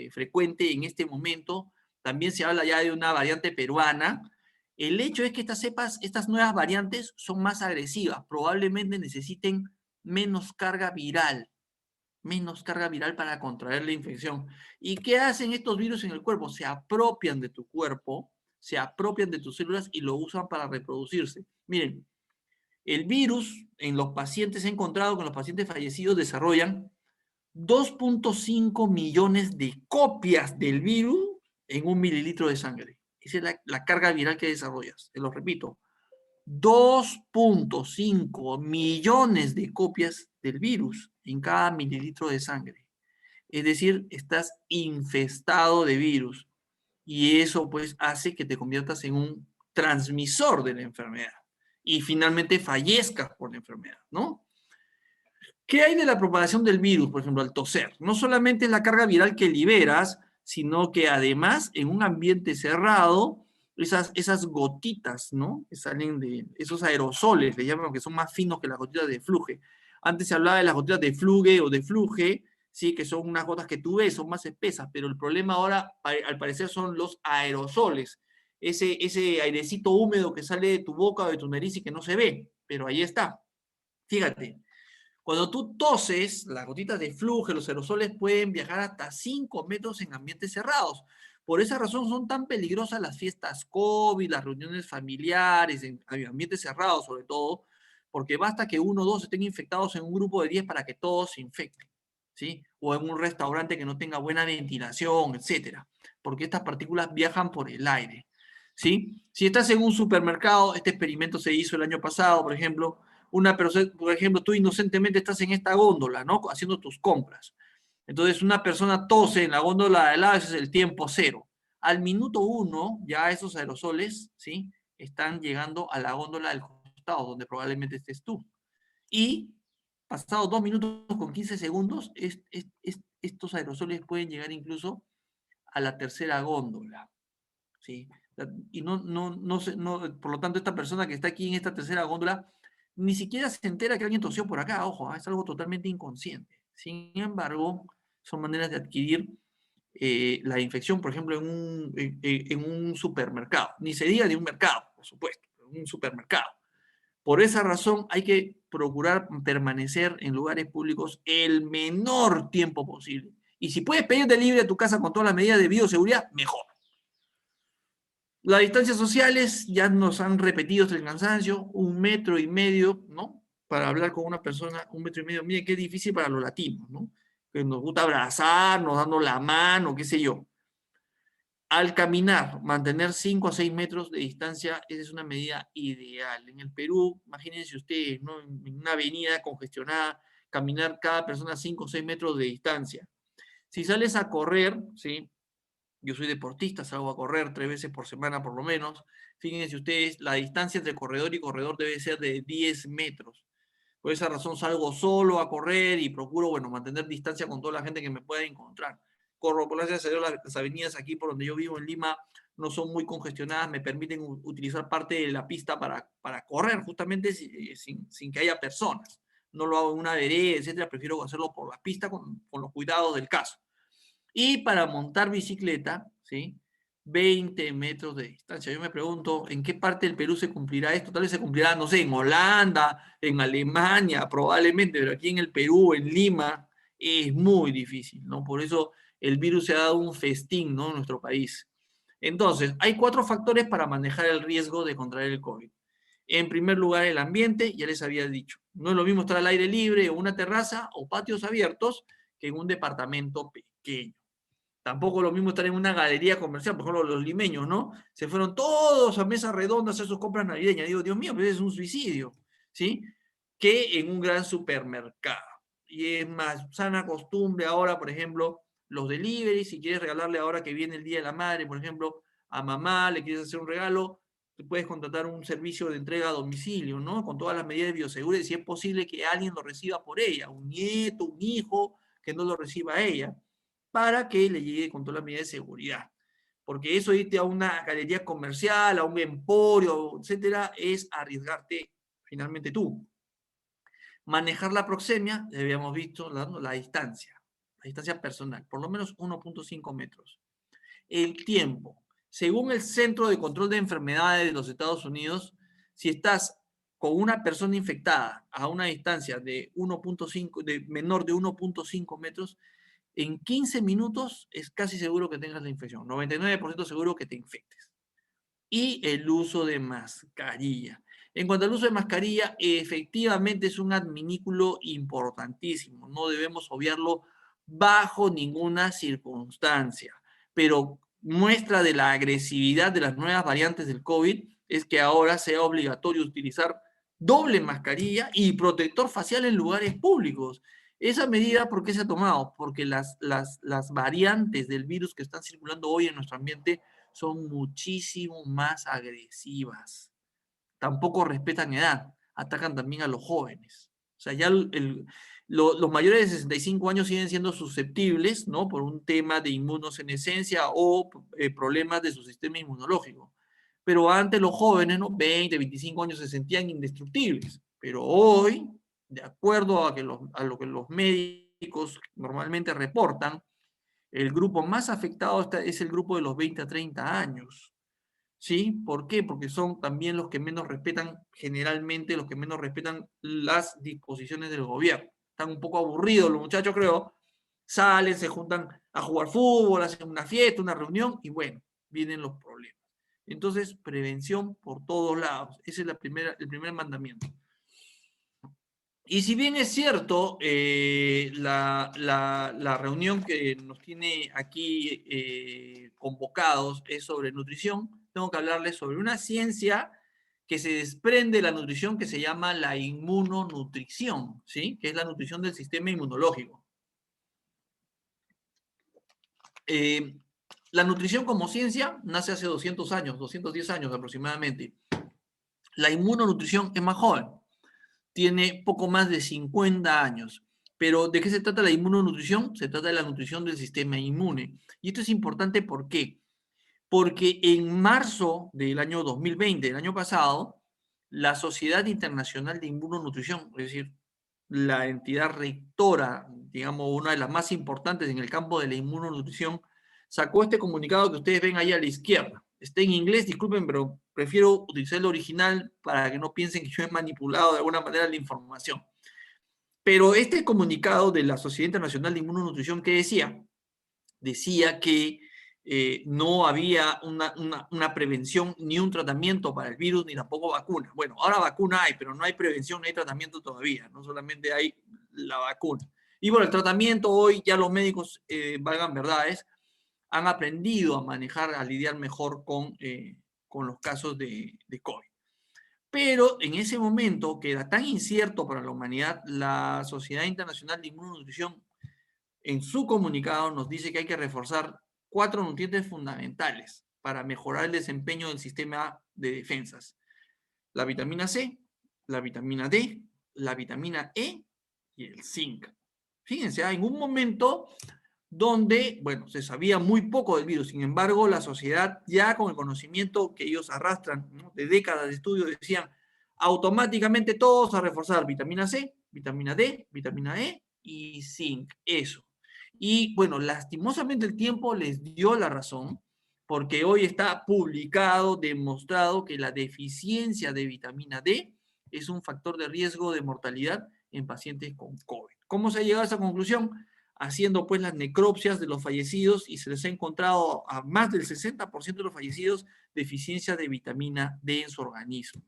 frecuente en este momento. También se habla ya de una variante peruana. El hecho es que estas cepas, estas nuevas variantes son más agresivas, probablemente necesiten menos carga viral para contraer la infección. ¿Y qué hacen estos virus en el cuerpo? Se apropian de tu cuerpo, se apropian de tus células y lo usan para reproducirse. Miren, el virus en los pacientes, se ha encontrado que en los pacientes fallecidos desarrollan 2.5 millones de copias del virus en 1 mililitro de sangre. Esa es la carga viral que desarrollas. Te lo repito. 2.5 millones de copias del virus en cada mililitro de sangre. Es decir, estás infestado de virus. Y eso pues hace que te conviertas en un transmisor de la enfermedad. Y finalmente fallezcas por la enfermedad, ¿no? ¿Qué hay de la propagación del virus, por ejemplo, al toser? No solamente es la carga viral que liberas, sino que además en un ambiente cerrado, esas gotitas, ¿no? Que salen de esos aerosoles, le llaman, que son más finos que las gotitas de fluge. Antes se hablaba de las gotitas de fluge o de fluje, sí, que son unas gotas que tú ves, son más espesas, pero el problema ahora, al parecer, son los aerosoles. Ese airecito húmedo que sale de tu boca o de tu nariz y que no se ve, pero ahí está. Fíjate, cuando tú toses, las gotitas de flujo, los aerosoles pueden viajar hasta 5 metros en ambientes cerrados. Por esa razón son tan peligrosas las fiestas COVID, las reuniones familiares, en ambientes cerrados sobre todo, porque basta que 1 o 2 estén infectados en un grupo de 10 para que todos se infecten, ¿sí? O en un restaurante que no tenga buena ventilación, etcétera, porque estas partículas viajan por el aire, ¿sí? Si estás en un supermercado, este experimento se hizo el año pasado, por ejemplo, una persona, por ejemplo, tú inocentemente estás en esta góndola, ¿no? Haciendo tus compras. Entonces una persona tose en la góndola de lado, ese es el tiempo cero. Al minuto 1, ya esos aerosoles, ¿sí? Están llegando a la góndola del costado, donde probablemente estés tú. Y pasados 2 minutos con 15 segundos, estos aerosoles pueden llegar incluso a la tercera góndola, ¿sí? Y por lo tanto, esta persona que está aquí en esta tercera góndola ni siquiera se entera que alguien tosió por acá, ojo, es algo totalmente inconsciente. Sin embargo, son maneras de adquirir la infección, por ejemplo, en un supermercado. Ni se diga de un mercado, por supuesto, en un supermercado. Por esa razón hay que procurar permanecer en lugares públicos el menor tiempo posible. Y si puedes pedir delivery a tu casa con todas las medidas de bioseguridad, mejor. Las distancias sociales ya nos han repetido hasta el cansancio, 1,5 metros, ¿no? Para hablar con una persona, 1,5 metros. Miren qué difícil para los latinos, ¿no? Que nos gusta abrazarnos, dando la mano, qué sé yo. Al caminar, mantener 5 a 6 metros de distancia, esa es una medida ideal. En el Perú, imagínense ustedes, ¿no? En una avenida congestionada, caminar cada persona 5 o 6 metros de distancia. Si sales a correr, ¿sí? Yo soy deportista, salgo a correr 3 veces por semana por lo menos. Fíjense ustedes, la distancia entre corredor y corredor debe ser de 10 metros. Por esa razón salgo solo a correr y procuro, bueno, mantener distancia con toda la gente que me pueda encontrar. Corro, por gracias a Dios, las avenidas aquí por donde yo vivo en Lima no son muy congestionadas, me permiten utilizar parte de la pista para correr, justamente sin que haya personas. No lo hago en una vereda, etcétera, prefiero hacerlo por la pista con los cuidados del caso. Y para montar bicicleta, ¿sí? 20 metros de distancia. Yo me pregunto, ¿en qué parte del Perú se cumplirá esto? Tal vez se cumplirá, no sé, en Holanda, en Alemania, probablemente, pero aquí en el Perú, en Lima, es muy difícil, ¿no? Por eso el virus se ha dado un festín, ¿no? En nuestro país. Entonces, hay 4 factores para manejar el riesgo de contraer el COVID. En primer lugar, el ambiente, ya les había dicho. No es lo mismo estar al aire libre o una terraza o patios abiertos que en un departamento pequeño. Tampoco es lo mismo estar en una galería comercial, por ejemplo, los limeños, ¿no? Se fueron todos a mesa redonda a hacer sus compras navideñas. Digo, Dios mío, pues es un suicidio, ¿sí? Que en un gran supermercado. Y es más sana costumbre ahora, por ejemplo, los delivery, si quieres regalarle ahora que viene el Día de la Madre, por ejemplo, a mamá, le quieres hacer un regalo, tú puedes contratar un servicio de entrega a domicilio, ¿no? Con todas las medidas de bioseguridad, si es posible que alguien lo reciba por ella, un nieto, un hijo, que no lo reciba a ella para que le llegue con toda la medida de seguridad. Porque eso irte a una galería comercial, a un emporio, etcétera, es arriesgarte finalmente tú. Manejar la proxemia, ya habíamos visto la distancia personal, por lo menos 1.5 metros. El tiempo. Según el Centro de Control de Enfermedades de los Estados Unidos, si estás con una persona infectada a una distancia de 1.5, de menor de 1.5 metros, en 15 minutos es casi seguro que tengas la infección, 99% seguro que te infectes. Y el uso de mascarilla. En cuanto al uso de mascarilla, efectivamente es un adminículo importantísimo, no debemos obviarlo bajo ninguna circunstancia, pero muestra de la agresividad de las nuevas variantes del COVID es que ahora sea obligatorio utilizar doble mascarilla y protector facial en lugares públicos. Esa medida, ¿por qué se ha tomado? Porque las variantes del virus que están circulando hoy en nuestro ambiente son muchísimo más agresivas. Tampoco respetan edad, atacan también a los jóvenes. O sea, ya los mayores de 65 años siguen siendo susceptibles, ¿no? Por un tema de inmunosenescencia o problemas de su sistema inmunológico. Pero antes los jóvenes, ¿no? 20, 25 años se sentían indestructibles. Pero hoy, de acuerdo a lo que los médicos normalmente reportan, el grupo más afectado es el grupo de los 20 a 30 años. ¿Sí? ¿Por qué? Porque son también los que menos respetan, generalmente los que menos respetan las disposiciones del gobierno. Están un poco aburridos los muchachos, creo. Salen, se juntan a jugar fútbol, hacen una fiesta, una reunión y bueno, vienen los problemas. Entonces, prevención por todos lados. Ese es el primer mandamiento. Y si bien es cierto, la reunión que nos tiene aquí convocados es sobre nutrición, tengo que hablarles sobre una ciencia que se desprende de la nutrición que se llama la inmunonutrición, ¿sí? Que es la nutrición del sistema inmunológico. La nutrición como ciencia nace hace 200 años, 210 años aproximadamente. La inmunonutrición es más joven, tiene poco más de 50 años. Pero ¿de qué se trata la inmunonutrición? Se trata de la nutrición del sistema inmune. Y esto es importante, ¿por qué? Porque en marzo del año 2020, el año pasado, la Sociedad Internacional de Inmunonutrición, es decir, la entidad rectora, digamos, una de las más importantes en el campo de la inmunonutrición, sacó este comunicado que ustedes ven ahí a la izquierda. Está en inglés, disculpen, pero prefiero utilizar el original para que no piensen que yo he manipulado de alguna manera la información. Pero este comunicado de la Sociedad Internacional de Inmunonutrición, ¿qué decía? Decía que no había una prevención ni un tratamiento para el virus, ni tampoco vacuna. Bueno, ahora vacuna hay, pero no hay prevención, no hay tratamiento todavía, no solamente hay la vacuna. Y bueno, el tratamiento hoy ya los médicos, valgan verdades, han aprendido a manejar, a lidiar mejor con los casos de COVID. Pero en ese momento, que era tan incierto para la humanidad, la Sociedad Internacional de Inmunonutrición, en su comunicado, nos dice que hay que reforzar 4 nutrientes fundamentales para mejorar el desempeño del sistema de defensas: la vitamina C, la vitamina D, la vitamina E y el zinc. Fíjense, en un momento donde, bueno, se sabía muy poco del virus. Sin embargo, la sociedad, ya con el conocimiento que ellos arrastran, ¿no?, de décadas de estudio, decían automáticamente todos a reforzar vitamina C, vitamina D, vitamina E y zinc. Eso. Y bueno, lastimosamente el tiempo les dio la razón, porque hoy está publicado, demostrado que la deficiencia de vitamina D es un factor de riesgo de mortalidad en pacientes con COVID. ¿Cómo se ha llegado a esa conclusión? Haciendo pues las necropsias de los fallecidos, y se les ha encontrado a más del 60% de los fallecidos deficiencia de vitamina D en su organismo.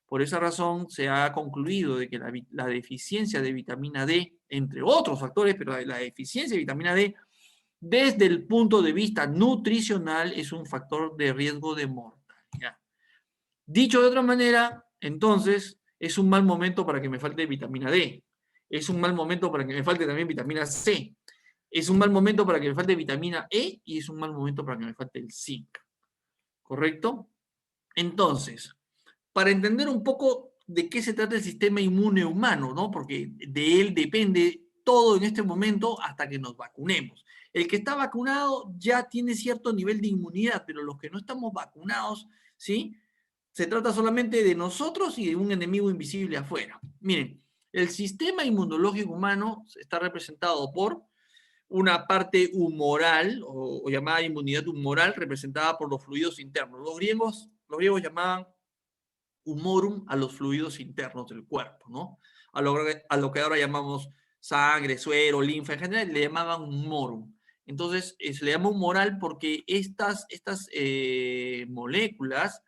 Por esa razón se ha concluido de que la deficiencia de vitamina D, entre otros factores, pero la deficiencia de vitamina D desde el punto de vista nutricional es un factor de riesgo de mortalidad. Dicho de otra manera, entonces, es un mal momento para que me falte vitamina D. Es un mal momento para que me falte también vitamina C. Es un mal momento para que me falte vitamina E y es un mal momento para que me falte el zinc. ¿Correcto? Entonces, para entender un poco de qué se trata el sistema inmune humano, ¿no? Porque de él depende todo en este momento hasta que nos vacunemos. El que está vacunado ya tiene cierto nivel de inmunidad, pero los que no estamos vacunados, ¿sí?, se trata solamente de nosotros y de un enemigo invisible afuera. Miren, el sistema inmunológico humano está representado por una parte humoral, o llamada inmunidad humoral, representada por los fluidos internos. Los griegos llamaban humorum a los fluidos internos del cuerpo, ¿no? A lo que ahora llamamos sangre, suero, linfa, en general le llamaban humorum. Entonces, se le llama humoral porque estas moléculas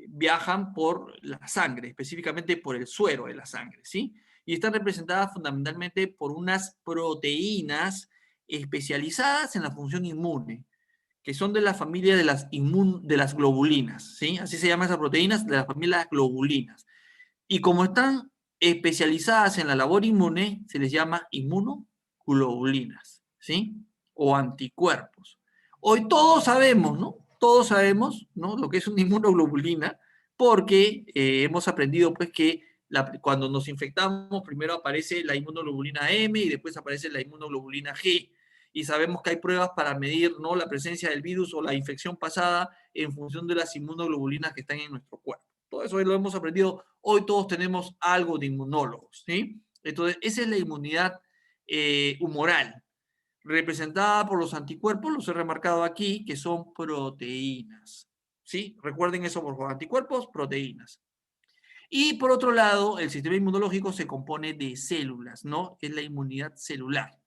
viajan por la sangre, específicamente por el suero de la sangre, ¿sí? Y están representadas fundamentalmente por unas proteínas especializadas en la función inmune, que son de la familia de las globulinas, ¿sí? Así se llaman esas proteínas, de la familia de las globulinas. Y como están especializadas en la labor inmune, se les llama inmunoglobulinas, ¿sí? O anticuerpos. Hoy todos sabemos, ¿no? Todos sabemos, ¿no?, lo que es una inmunoglobulina, porque hemos aprendido, pues, que cuando nos infectamos, primero aparece la inmunoglobulina M y después aparece la inmunoglobulina G. Y sabemos que hay pruebas para medir, ¿no?, la presencia del virus o la infección pasada en función de las inmunoglobulinas que están en nuestro cuerpo. Todo eso lo hemos aprendido. Hoy todos tenemos algo de inmunólogos, ¿sí? Entonces, esa es la inmunidad humoral, representada por los anticuerpos, los he remarcado aquí, que son proteínas, ¿sí? Recuerden eso, por favor, anticuerpos, proteínas. Y por otro lado, el sistema inmunológico se compone de células, ¿no? Es la inmunidad celular.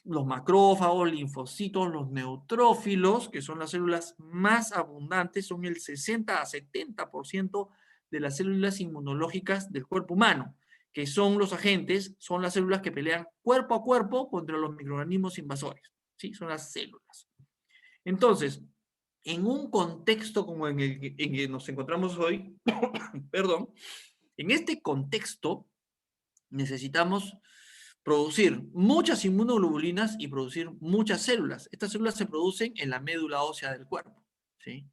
Los macrófagos, linfocitos, los neutrófilos, que son las células más abundantes, son el 60 a 70% de las células inmunológicas del cuerpo humano, que son los agentes, son las células que pelean cuerpo a cuerpo contra los microorganismos invasores, ¿sí? Son las células. Entonces, en un contexto como en el que nos encontramos hoy, perdón, en este contexto necesitamos producir muchas inmunoglobulinas y producir muchas células. Estas células se producen en la médula ósea del cuerpo, ¿sí?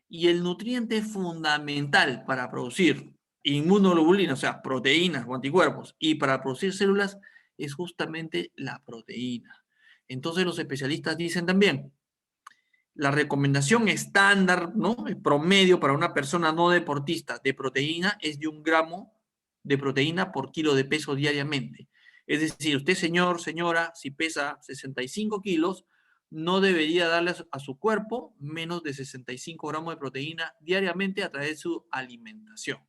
Y el nutriente fundamental para producir inmunoglobulinas, o sea, proteínas o anticuerpos, y para producir células, es justamente la proteína. Entonces los especialistas dicen también, la recomendación estándar, ¿no?, el promedio para una persona no deportista de proteína es de 1 gramo de proteína por kilo de peso diariamente. Es decir, usted, señor, señora, si pesa 65 kilos, no debería darle a su cuerpo menos de 65 gramos de proteína diariamente a través de su alimentación.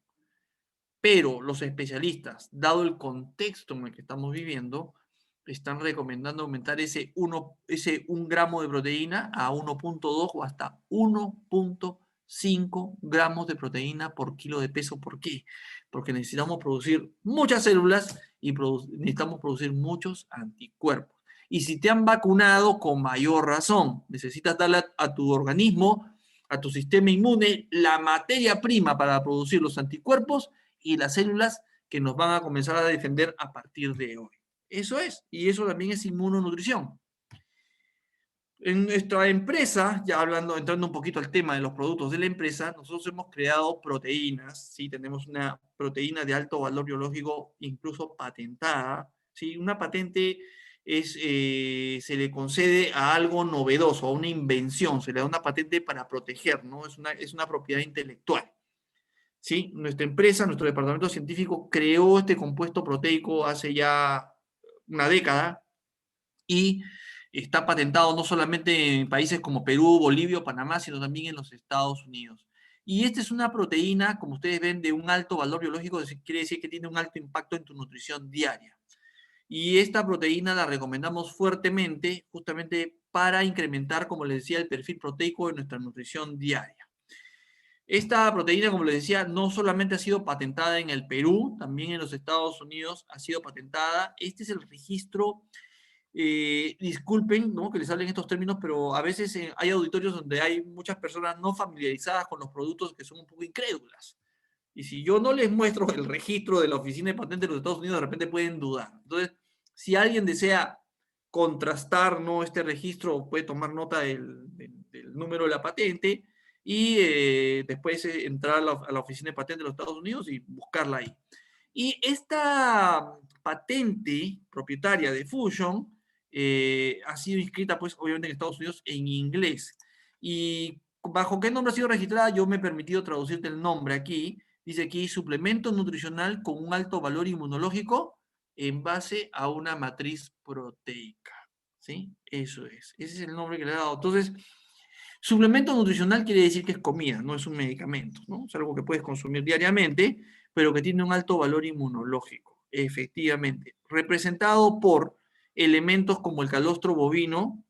Pero los especialistas, dado el contexto en el que estamos viviendo, están recomendando aumentar ese 1 gramo de proteína a 1.2 o hasta 1.5 5 gramos de proteína por kilo de peso. ¿Por qué? Porque necesitamos producir muchas células y necesitamos producir muchos anticuerpos. Y si te han vacunado, con mayor razón, necesitas darle a tu organismo, a tu sistema inmune, la materia prima para producir los anticuerpos y las células que nos van a comenzar a defender a partir de hoy. Eso es, y eso también es inmunonutrición. En nuestra empresa, ya hablando, entrando un poquito al tema de los productos de la empresa, nosotros hemos creado proteínas, ¿sí? Tenemos una proteína de alto valor biológico, incluso patentada, ¿sí? Una patente se le concede a algo novedoso, a una invención, se le da una patente para proteger, ¿no? Es una propiedad intelectual, ¿sí? Nuestra empresa, nuestro departamento científico creó este compuesto proteico hace ya una década y está patentado no solamente en países como Perú, Bolivia o Panamá, sino también en los Estados Unidos. Y esta es una proteína, como ustedes ven, de un alto valor biológico, quiere decir que tiene un alto impacto en tu nutrición diaria. Y esta proteína la recomendamos fuertemente, justamente para incrementar, como les decía, el perfil proteico de nuestra nutrición diaria. Esta proteína, como les decía, no solamente ha sido patentada en el Perú, también en los Estados Unidos ha sido patentada. Este es el registro. Disculpen, ¿no?, que les hablen estos términos, pero a veces hay auditorios donde hay muchas personas no familiarizadas con los productos que son un poco incrédulas. Y si yo no les muestro el registro de la Oficina de Patentes de los Estados Unidos, de repente pueden dudar. Entonces, si alguien desea contrastar, ¿no?, este registro, puede tomar nota del número de la patente y después entrar a la Oficina de Patentes de los Estados Unidos y buscarla ahí. Y esta patente propietaria de Fusion ha sido inscrita, pues, obviamente en Estados Unidos en inglés. ¿Y bajo qué nombre ha sido registrada? Yo me he permitido traducirte el nombre aquí. Dice aquí, suplemento nutricional con un alto valor inmunológico en base a una matriz proteica. ¿Sí? Eso es. Ese es el nombre que le he dado. Entonces, suplemento nutricional quiere decir que es comida, no es un medicamento, ¿no? Es algo que puedes consumir diariamente, pero que tiene un alto valor inmunológico, efectivamente. Representado por elementos como el calostro bovino,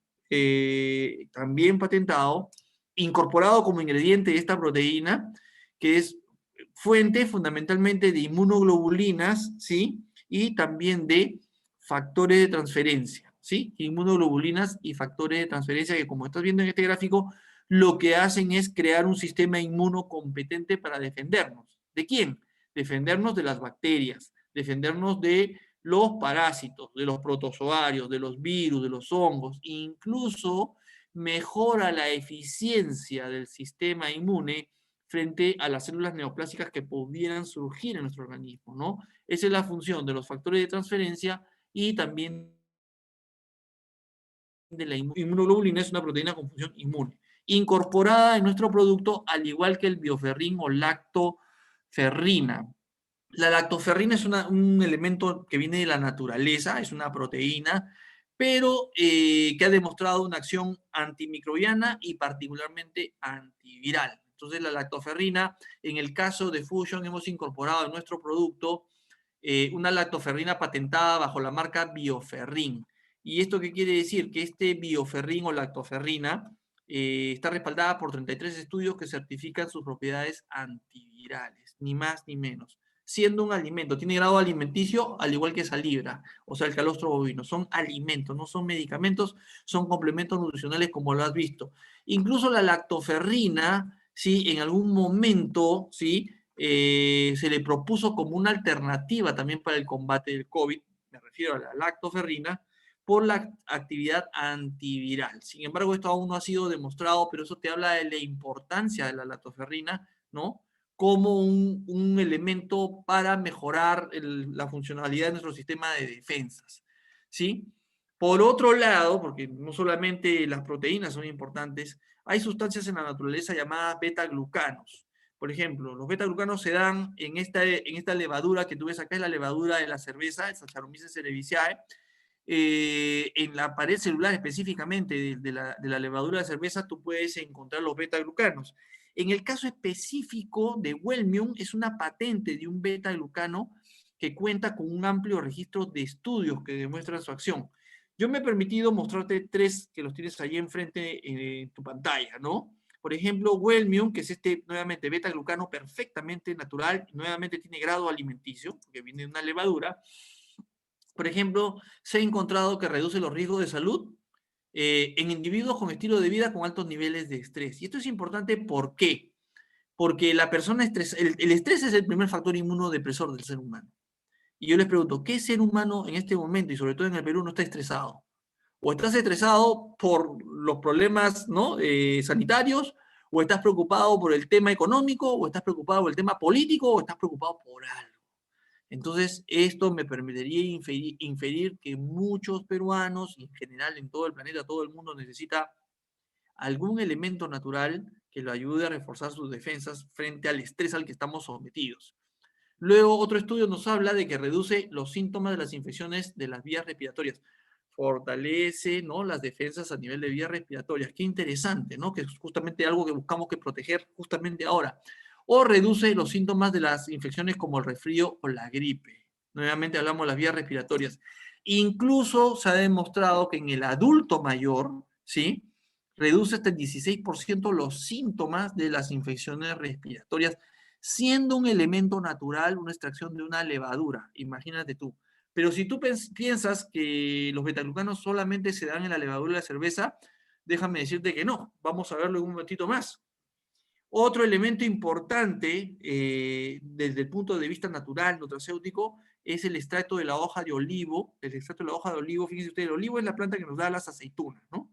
también patentado, incorporado como ingrediente de esta proteína, que es fuente fundamentalmente de inmunoglobulinas, ¿sí? Y también de factores de transferencia, ¿sí? Inmunoglobulinas y factores de transferencia que, como estás viendo en este gráfico, lo que hacen es crear un sistema inmunocompetente para defendernos. ¿De quién? Defendernos de las bacterias, defendernos de los parásitos, de los protozoarios, de los virus, de los hongos, incluso mejora la eficiencia del sistema inmune frente a las células neoplásicas que pudieran surgir en nuestro organismo, ¿no? Esa es la función de los factores de transferencia y también de la inmunoglobulina, es una proteína con función inmune, incorporada en nuestro producto, al igual que el bioferrín o lactoferrina. La lactoferrina es un elemento que viene de la naturaleza, es una proteína, pero que ha demostrado una acción antimicrobiana y particularmente antiviral. Entonces, la lactoferrina, en el caso de Fusion, hemos incorporado en nuestro producto una lactoferrina patentada bajo la marca Bioferrin. ¿Y esto qué quiere decir? Que este bioferrin o lactoferrina está respaldada por 33 estudios que certifican sus propiedades antivirales, ni más ni menos. Siendo un alimento, tiene grado alimenticio al igual que salibra, o sea, el calostro bovino. Son alimentos, no son medicamentos, son complementos nutricionales como lo has visto. Incluso la lactoferrina, ¿sí?, en algún momento, ¿sí?, se le propuso como una alternativa también para el combate del COVID, me refiero a la lactoferrina, por la actividad antiviral. Sin embargo, esto aún no ha sido demostrado, pero eso te habla de la importancia de la lactoferrina, ¿no?, como un elemento para mejorar la funcionalidad de nuestro sistema de defensas, ¿sí? Por otro lado, porque no solamente las proteínas son importantes, hay sustancias en la naturaleza llamadas beta-glucanos. Por ejemplo, los beta-glucanos se dan en esta levadura que tú ves acá, es la levadura de la cerveza, el Saccharomyces cerevisiae. En la pared celular específicamente de la levadura de cerveza, tú puedes encontrar los beta-glucanos. En el caso específico de Welmium, es una patente de un beta-glucano que cuenta con un amplio registro de estudios que demuestran su acción. Yo me he permitido mostrarte tres que los tienes ahí enfrente en tu pantalla, ¿no? Por ejemplo, Wellmune, que es nuevamente, beta-glucano perfectamente natural, nuevamente tiene grado alimenticio, porque viene de una levadura. Por ejemplo, se ha encontrado que reduce los riesgos de salud en individuos con estilo de vida con altos niveles de estrés. Y esto es importante, ¿por qué? Porque la persona el estrés es el primer factor inmunodepresor del ser humano. Y yo les pregunto, ¿qué ser humano en este momento, y sobre todo en el Perú, no está estresado? O estás estresado por los problemas, ¿no? Sanitarios, o estás preocupado por el tema económico, o estás preocupado por el tema político, o estás preocupado por algo. Entonces, esto me permitiría inferir que muchos peruanos, y en general en todo el planeta, todo el mundo necesita algún elemento natural que lo ayude a reforzar sus defensas frente al estrés al que estamos sometidos. Luego, otro estudio nos habla de que reduce los síntomas de las infecciones de las vías respiratorias. Fortalece, ¿no?, las defensas a nivel de vías respiratorias. Qué interesante, ¿no? Que es justamente algo que buscamos que proteger justamente ahora. O reduce los síntomas de las infecciones como el resfrío o la gripe. Nuevamente hablamos de las vías respiratorias. Incluso se ha demostrado que en el adulto mayor, ¿sí?, reduce hasta el 16% los síntomas de las infecciones respiratorias, siendo un elemento natural una extracción de una levadura, imagínate tú. Pero si tú piensas que los betaglucanos solamente se dan en la levadura de la cerveza, déjame decirte que no. Vamos a verlo en un momentito más. Otro elemento importante desde el punto de vista natural, nutracéutico, es el extracto de la hoja de olivo. El extracto de la hoja de olivo, fíjense ustedes, el olivo es la planta que nos da las aceitunas, ¿no?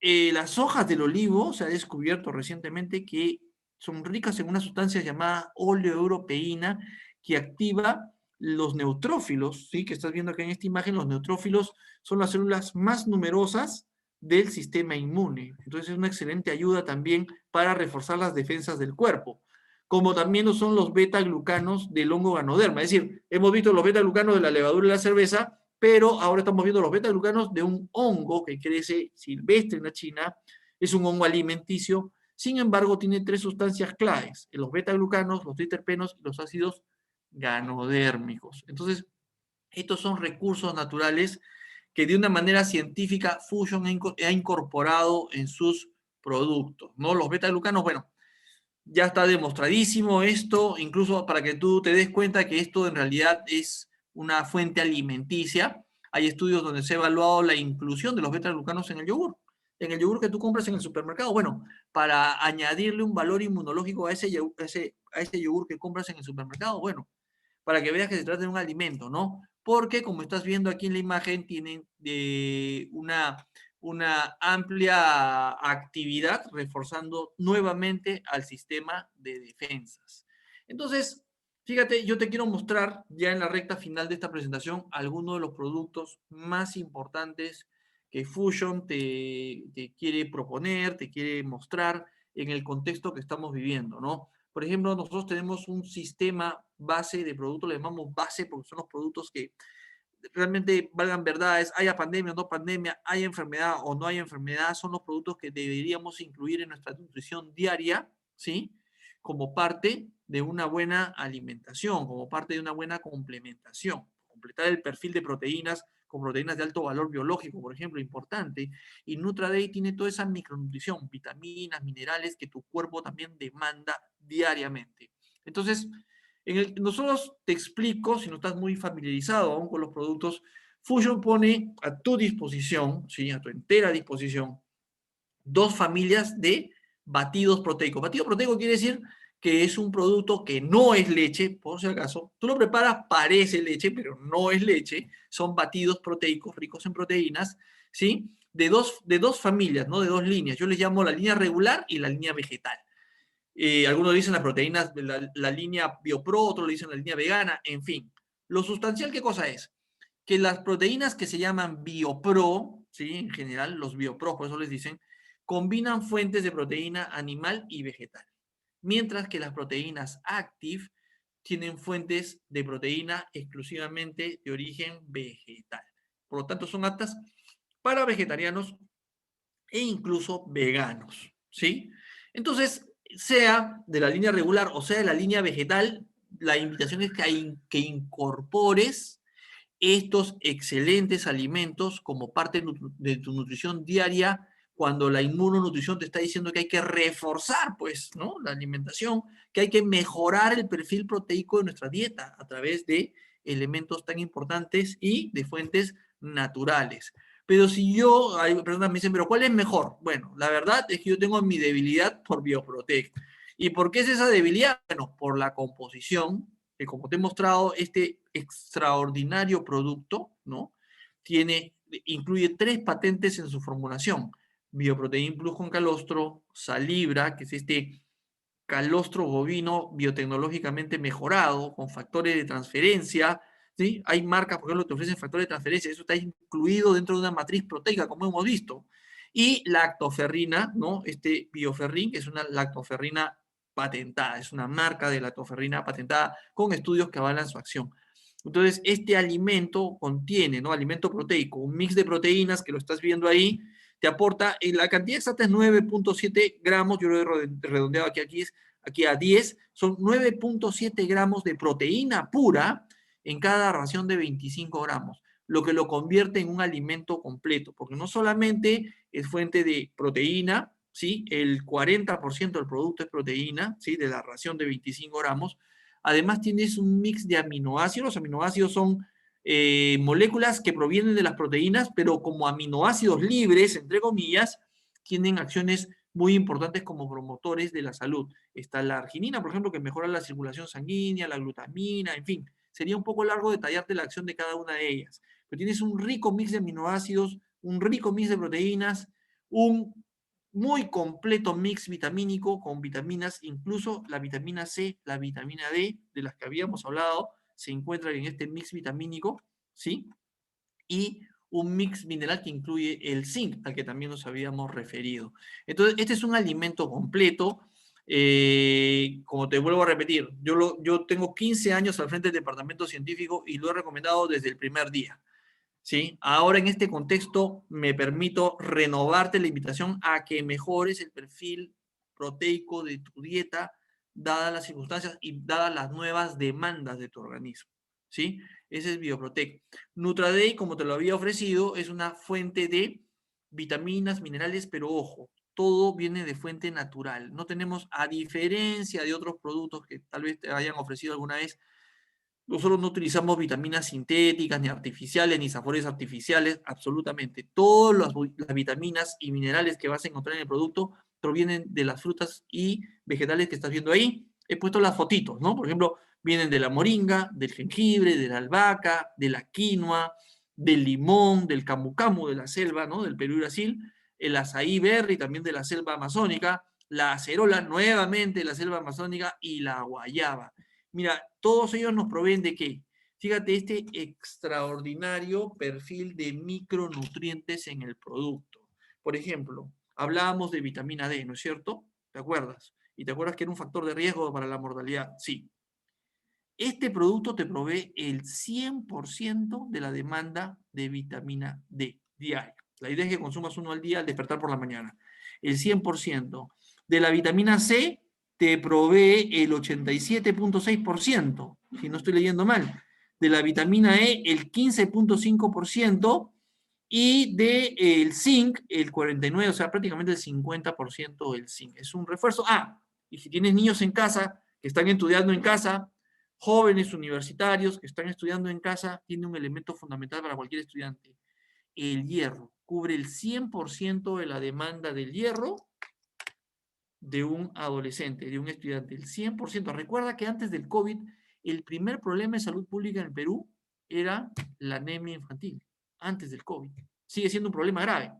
Las hojas del olivo se ha descubierto recientemente que son ricas en una sustancia llamada oleoeuropeína que activa los neutrófilos, ¿sí? Que estás viendo acá en esta imagen, los neutrófilos son las células más numerosas del sistema inmune. Entonces es una excelente ayuda también para reforzar las defensas del cuerpo, como también lo son los beta-glucanos del hongo Ganoderma. Es decir, hemos visto los beta-glucanos de la levadura y la cerveza, pero ahora estamos viendo los beta-glucanos de un hongo que crece silvestre en la China, es un hongo alimenticio, sin embargo tiene 3 sustancias claves, los beta-glucanos, los triterpenos y los ácidos ganodérmicos. Entonces, estos son recursos naturales que de una manera científica Fusion ha incorporado en sus productos, ¿no? Los beta-glucanos, bueno, ya está demostradísimo esto, incluso para que tú te des cuenta que esto en realidad es una fuente alimenticia. Hay estudios donde se ha evaluado la inclusión de los beta-glucanos en el yogur. En el yogur que tú compras en el supermercado, bueno, para añadirle un valor inmunológico a ese yogur que compras en el supermercado, bueno, para que veas que se trata de un alimento, ¿no? Porque como estás viendo aquí en la imagen, tienen una amplia actividad reforzando nuevamente al sistema de defensas. Entonces, fíjate, yo te quiero mostrar ya en la recta final de esta presentación algunos de los productos más importantes que Fusion te quiere proponer, te quiere mostrar en el contexto que estamos viviendo, ¿no? Por ejemplo, nosotros tenemos un sistema base de productos, le llamamos base porque son los productos que realmente valgan verdades, haya pandemia o no pandemia, haya enfermedad o no haya enfermedad, son los productos que deberíamos incluir en nuestra nutrición diaria, ¿sí? Como parte de una buena alimentación, como parte de una buena complementación. Completar el perfil de proteínas con proteínas de alto valor biológico, por ejemplo, importante. Y NutraDay tiene toda esa micronutrición, vitaminas, minerales que tu cuerpo también demanda diariamente. Entonces, nosotros te explico, si no estás muy familiarizado aún con los productos, Fusion pone a tu disposición, ¿sí?, a tu entera disposición, 2 familias de batidos proteicos. Batido proteico quiere decir que es un producto que no es leche, por si acaso. Tú lo preparas, parece leche, pero no es leche. Son batidos proteicos ricos en proteínas, ¿sí? De dos familias, ¿no? De 2 líneas. Yo les llamo la línea regular y la línea vegetal. Algunos dicen las proteínas de la línea BioPro, otros le dicen la línea vegana, en fin. Lo sustancial, ¿qué cosa es? Que las proteínas que se llaman BioPro, ¿sí?, en general, los BioPro, por eso les dicen, combinan fuentes de proteína animal y vegetal. Mientras que las proteínas Active tienen fuentes de proteína exclusivamente de origen vegetal. Por lo tanto, son aptas para vegetarianos e incluso veganos, ¿sí? Entonces, sea de la línea regular o sea de la línea vegetal, la invitación es que incorpores estos excelentes alimentos como parte de tu nutrición diaria cuando la inmunonutrición te está diciendo que hay que reforzar, pues, ¿no? La alimentación, que hay que mejorar el perfil proteico de nuestra dieta a través de elementos tan importantes y de fuentes naturales. Pero si yo, hay personas me dicen, pero ¿cuál es mejor? Bueno, la verdad es que yo tengo mi debilidad por Bioprotec. ¿Y por qué es esa debilidad? Bueno, por la composición, que como te he mostrado, este extraordinario producto, ¿no? Incluye 3 patentes en su formulación. Bioprotein Plus con calostro, Salibra, que es este calostro bovino biotecnológicamente mejorado, con factores de transferencia, ¿sí? Hay marcas, por ejemplo, que te ofrecen factores de transferencia, eso está incluido dentro de una matriz proteica, como hemos visto. Y lactoferrina, ¿no? Este bioferrin, que es una lactoferrina patentada, es una marca de lactoferrina patentada con estudios que avalan su acción. Entonces, este alimento contiene, ¿no? Alimento proteico, un mix de proteínas que lo estás viendo ahí, te aporta, la cantidad exacta es 9.7 gramos, yo lo he redondeado aquí a 10, son 9.7 gramos de proteína pura en cada ración de 25 gramos, lo que lo convierte en un alimento completo, porque no solamente es fuente de proteína, ¿sí? El 40% del producto es proteína, ¿sí? De la ración de 25 gramos, además tienes un mix de aminoácidos, los aminoácidos son moléculas que provienen de las proteínas, pero como aminoácidos libres, entre comillas, tienen acciones muy importantes como promotores de la salud. Está la arginina, por ejemplo, que mejora la circulación sanguínea, la glutamina, en fin. Sería un poco largo detallarte la acción de cada una de ellas. Pero tienes un rico mix de aminoácidos, un rico mix de proteínas, un muy completo mix vitamínico con vitaminas, incluso la vitamina C, la vitamina D, de las que habíamos hablado, se encuentran en este mix vitamínico, ¿sí? Y un mix mineral que incluye el zinc, al que también nos habíamos referido. Entonces, este es un alimento completo. Como te vuelvo a repetir, yo tengo 15 años al frente del departamento científico y lo he recomendado desde el primer día. ¿Sí? Ahora en este contexto me permito renovarte la invitación a que mejores el perfil proteico de tu dieta, dadas las circunstancias y dadas las nuevas demandas de tu organismo. ¿Sí? Ese es Bioprotec. NutraDay, como te lo había ofrecido, es una fuente de vitaminas, minerales, pero ojo, todo viene de fuente natural. No tenemos, a diferencia de otros productos que tal vez te hayan ofrecido alguna vez, nosotros no utilizamos vitaminas sintéticas, ni artificiales, ni sabores artificiales, absolutamente. Todas las vitaminas y minerales que vas a encontrar en el producto provienen de las frutas y vegetales que estás viendo ahí. He puesto las fotitos, ¿no? Por ejemplo, vienen de la moringa, del jengibre, de la albahaca, de la quinoa, del limón, del camu camu de la selva, ¿no? Del Perú y Brasil, el azaí berry también de la selva amazónica, la acerola nuevamente de la selva amazónica y la guayaba. Mira, todos ellos nos proveen de qué. Fíjate, este extraordinario perfil de micronutrientes en el producto. Por ejemplo, hablábamos de vitamina D, ¿no es cierto? ¿Te acuerdas? ¿Y te acuerdas que era un factor de riesgo para la mortalidad? Sí. Este producto te provee el 100% de la demanda de vitamina D diaria. La idea es que consumas uno al día al despertar por la mañana. El 100%. De la vitamina C te provee el 87.6%, si no estoy leyendo mal. De la vitamina E, el 15.5%. Y del zinc, el 49%, o sea, prácticamente el 50% del zinc. Es un refuerzo. Y si tienes niños en casa, que están estudiando en casa, jóvenes universitarios que están estudiando en casa, tiene un elemento fundamental para cualquier estudiante. El hierro. Cubre el 100% de la demanda del hierro de un adolescente, de un estudiante. El 100%. Recuerda que antes del COVID, el primer problema de salud pública en el Perú era la anemia infantil. Antes del COVID. Sigue siendo un problema grave.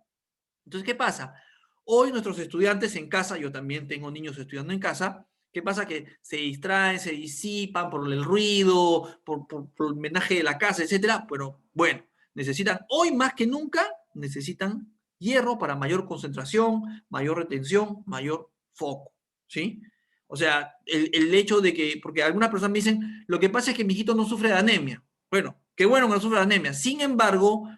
Entonces, ¿qué pasa? Hoy nuestros estudiantes en casa, yo también tengo niños estudiando en casa, ¿qué pasa? Que se distraen, se disipan por el ruido, por el menaje de la casa, etcétera. Pero bueno, necesitan, hoy más que nunca, necesitan hierro para mayor concentración, mayor retención, mayor foco, ¿sí? O sea, el hecho de que, porque algunas personas me dicen, lo que pasa es que mi hijito no sufre de anemia. Bueno, qué bueno que no sufre de anemia. Sin embargo,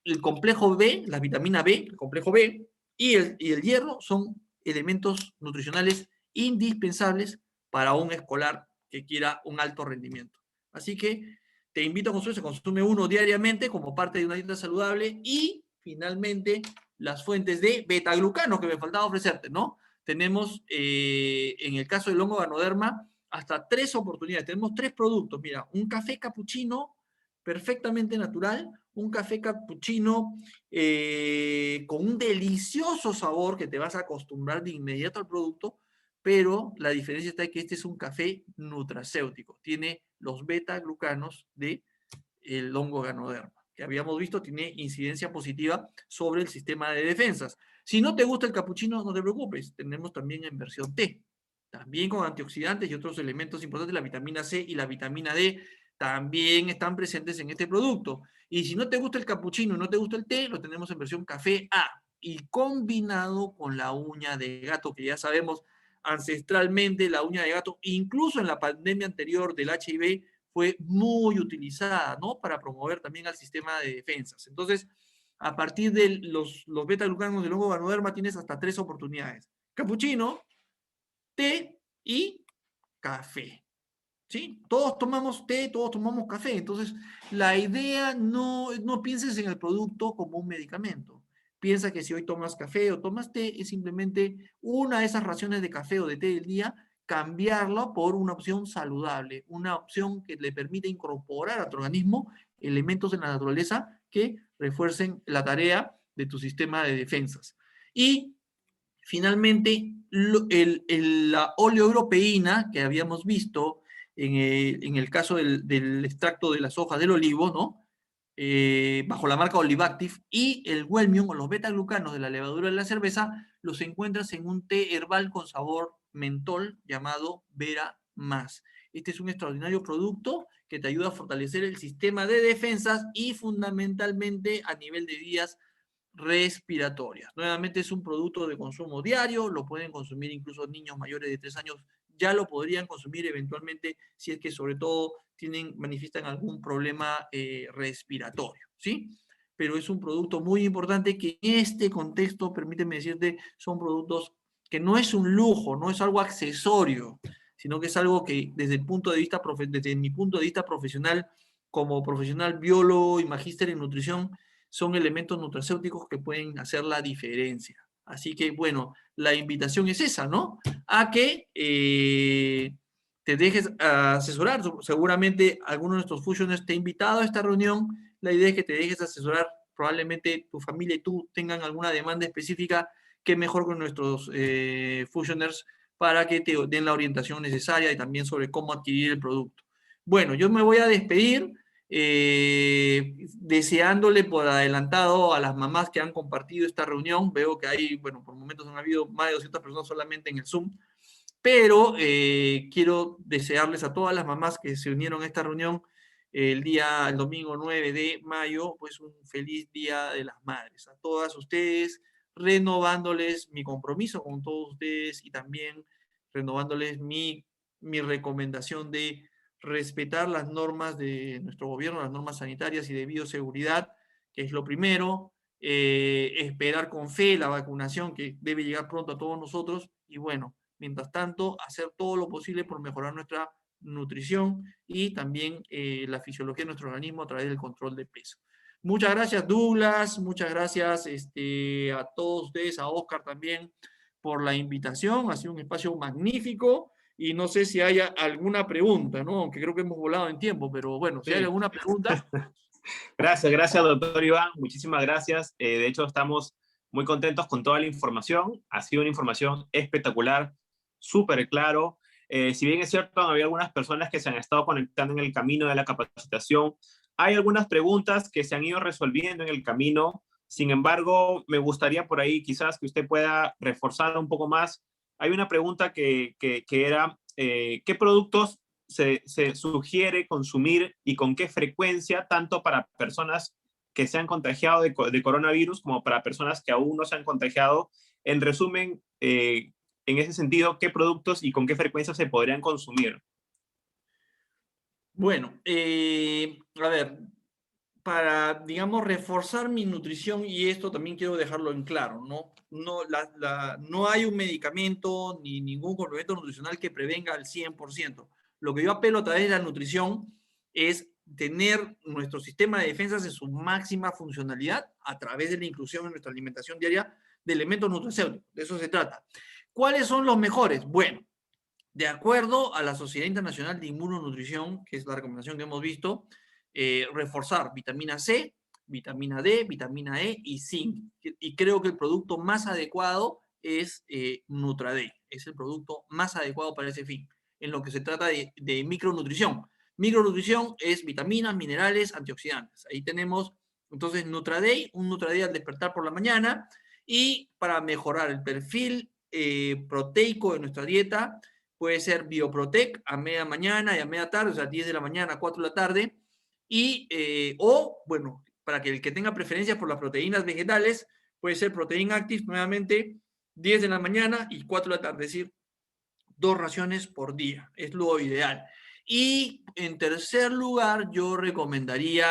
el complejo B, la vitamina B, el complejo B y el hierro son elementos nutricionales indispensables para un escolar que quiera un alto rendimiento. Así que te invito a consumir, se consume uno diariamente como parte de una dieta saludable y finalmente las fuentes de betaglucano que me faltaba ofrecerte, ¿no? Tenemos, en el caso del hongo Ganoderma, hasta 3 oportunidades. Tenemos 3 productos. Mira, un café capuchino perfectamente natural, un café capuchino con un delicioso sabor que te vas a acostumbrar de inmediato al producto, pero la diferencia está en que este es un café nutracéutico. Tiene los beta-glucanos del hongo Ganoderma, que habíamos visto tiene incidencia positiva sobre el sistema de defensas. Si no te gusta el capuchino, no te preocupes. Tenemos también en versión té, también con antioxidantes y otros elementos importantes, la vitamina C y la vitamina D también están presentes en este producto. Y si no te gusta el capuchino y no te gusta el té, lo tenemos en versión café A y combinado con la uña de gato, que ya sabemos ancestralmente la uña de gato, incluso en la pandemia anterior del HIV, fue muy utilizada, ¿no? Para promover también al sistema de defensas. Entonces, a partir de los beta-glucanos del hongo Ganoderma tienes hasta 3 oportunidades. Capuchino, té y café. ¿Sí? Todos tomamos té, todos tomamos café. Entonces, la idea no pienses en el producto como un medicamento. Piensa que si hoy tomas café o tomas té, es simplemente una de esas raciones de café o de té del día, cambiarlo por una opción saludable, una opción que le permite incorporar a tu organismo elementos de la naturaleza que refuercen la tarea de tu sistema de defensas. Y finalmente, la oleoeuropeína que habíamos visto en el caso del extracto de las hojas del olivo, ¿no? Bajo la marca Olivactive, y el Welmium o los beta-glucanos de la levadura de la cerveza, los encuentras en un té herbal con sabor mentol llamado Vera Más. Este es un extraordinario producto que te ayuda a fortalecer el sistema de defensas y fundamentalmente a nivel de vías respiratorias. Nuevamente es un producto de consumo diario, lo pueden consumir incluso niños mayores de 3 años, ya lo podrían consumir eventualmente si es que sobre todo manifiestan algún problema respiratorio, ¿sí? Pero es un producto muy importante que en este contexto, permíteme decirte, son productos que no es un lujo, no es algo accesorio, sino que es algo que desde el punto de vista, desde mi punto de vista profesional, como profesional biólogo y magíster en nutrición, son elementos nutracéuticos que pueden hacer la diferencia. Así que, bueno, la invitación es esa, ¿no? A que te dejes asesorar. Seguramente alguno de nuestros fusioners te ha invitado a esta reunión. La idea es que te dejes asesorar. Probablemente tu familia y tú tengan alguna demanda específica. Qué mejor con nuestros fusioners para que te den la orientación necesaria y también sobre cómo adquirir el producto. Bueno, yo me voy a despedir deseándole por adelantado a las mamás que han compartido esta reunión. Veo que hay, bueno, por momentos han habido más de 200 personas solamente en el Zoom, pero quiero desearles a todas las mamás que se unieron a esta reunión el domingo 9 de mayo, pues un feliz Día de las Madres. A todas ustedes, renovándoles mi compromiso con todos ustedes y también renovándoles mi recomendación de respetar las normas de nuestro gobierno, las normas sanitarias y de bioseguridad, que es lo primero, esperar con fe la vacunación que debe llegar pronto a todos nosotros y bueno, mientras tanto, hacer todo lo posible por mejorar nuestra nutrición y también la fisiología de nuestro organismo a través del control de peso. Muchas gracias, Douglas. Muchas gracias a todos ustedes, a Oscar también, por la invitación. Ha sido un espacio magnífico y no sé si haya alguna pregunta, ¿no? Aunque creo que hemos volado en tiempo, pero bueno, si hay Sí. alguna pregunta. Gracias, doctor Iván. Muchísimas gracias. De hecho, estamos muy contentos con toda la información. Ha sido una información espectacular, súper claro. Si bien es cierto, había algunas personas que se han estado conectando en el camino de la capacitación, hay algunas preguntas que se han ido resolviendo en el camino. Sin embargo, me gustaría por ahí quizás que usted pueda reforzar un poco más. Hay una pregunta que era, ¿qué productos se sugiere consumir y con qué frecuencia, tanto para personas que se han contagiado de coronavirus como para personas que aún no se han contagiado? En resumen, en ese sentido, ¿qué productos y con qué frecuencia se podrían consumir? Bueno, a ver, para, digamos, reforzar mi nutrición, y esto también quiero dejarlo en claro, ¿no? No hay un medicamento ni ningún complemento nutricional que prevenga al 100%. Lo que yo apelo a través de la nutrición es tener nuestro sistema de defensas en su máxima funcionalidad a través de la inclusión en nuestra alimentación diaria de elementos nutracéuticos. De eso se trata. ¿Cuáles son los mejores? Bueno, de acuerdo a la Sociedad Internacional de Inmunonutrición, que es la recomendación que hemos visto, reforzar vitamina C, vitamina D, vitamina E y zinc. Y creo que el producto más adecuado es NutraDay. Es el producto más adecuado para ese fin, en lo que se trata de micronutrición. Micronutrición es vitaminas, minerales, antioxidantes. Ahí tenemos entonces NutraDay, un NutraDay al despertar por la mañana, y para mejorar el perfil proteico de nuestra dieta, puede ser Bioprotec a media mañana y a media tarde, o sea, 10 de la mañana a 4 de la tarde, y, o, bueno, para que el que tenga preferencia por las proteínas vegetales, puede ser Protein Active nuevamente, 10 de la mañana y 4 de la tarde, es decir, 2 raciones por día, es lo ideal. Y en tercer lugar, yo recomendaría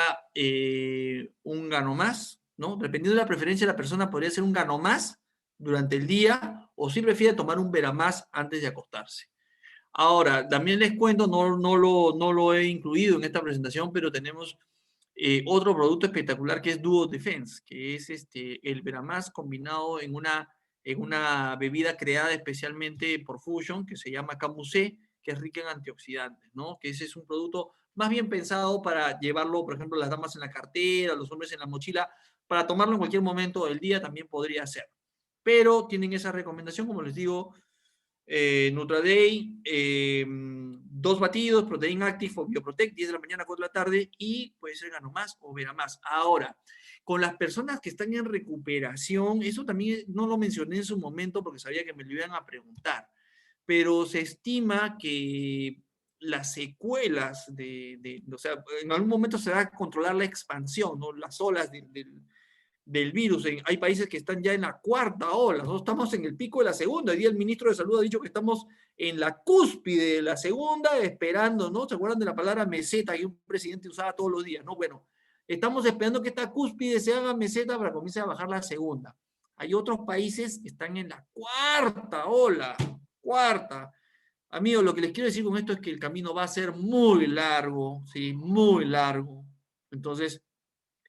un Ganomás, ¿no? Dependiendo de la preferencia de la persona, podría ser un Ganomás durante el día, o si prefiere tomar un Veramás antes de acostarse. Ahora, también les cuento, no lo he incluido en esta presentación, pero tenemos otro producto espectacular que es Duo Defense, que es el Veramás combinado en una bebida creada especialmente por Fusion, que se llama Camusé, que es rica en antioxidantes, ¿no? Que ese es un producto más bien pensado para llevarlo, por ejemplo, las damas en la cartera, los hombres en la mochila, para tomarlo en cualquier momento del día también podría ser. Pero tienen esa recomendación, como les digo, NutraDay, 2 batidos, Protein Active o Bioprotect, 10 de la mañana, 4 de la tarde, y puede ser Ganomás o Veramás. Ahora, con las personas que están en recuperación, eso también no lo mencioné en su momento porque sabía que me lo iban a preguntar, pero se estima que las secuelas o sea, en algún momento se va a controlar la expansión, ¿no? Las olas del virus. Hay países que están ya en la cuarta ola, nosotros estamos en el pico de la segunda. Hoy día el ministro de Salud ha dicho que estamos en la cúspide de la segunda, esperando, ¿no? ¿Se acuerdan de la palabra meseta que un presidente usaba todos los días? No, bueno, estamos esperando que esta cúspide se haga meseta para que comience a bajar la segunda. Hay otros países que están en la cuarta ola, cuarta. Amigos, lo que les quiero decir con esto es que el camino va a ser muy largo, ¿sí? Muy largo. Entonces,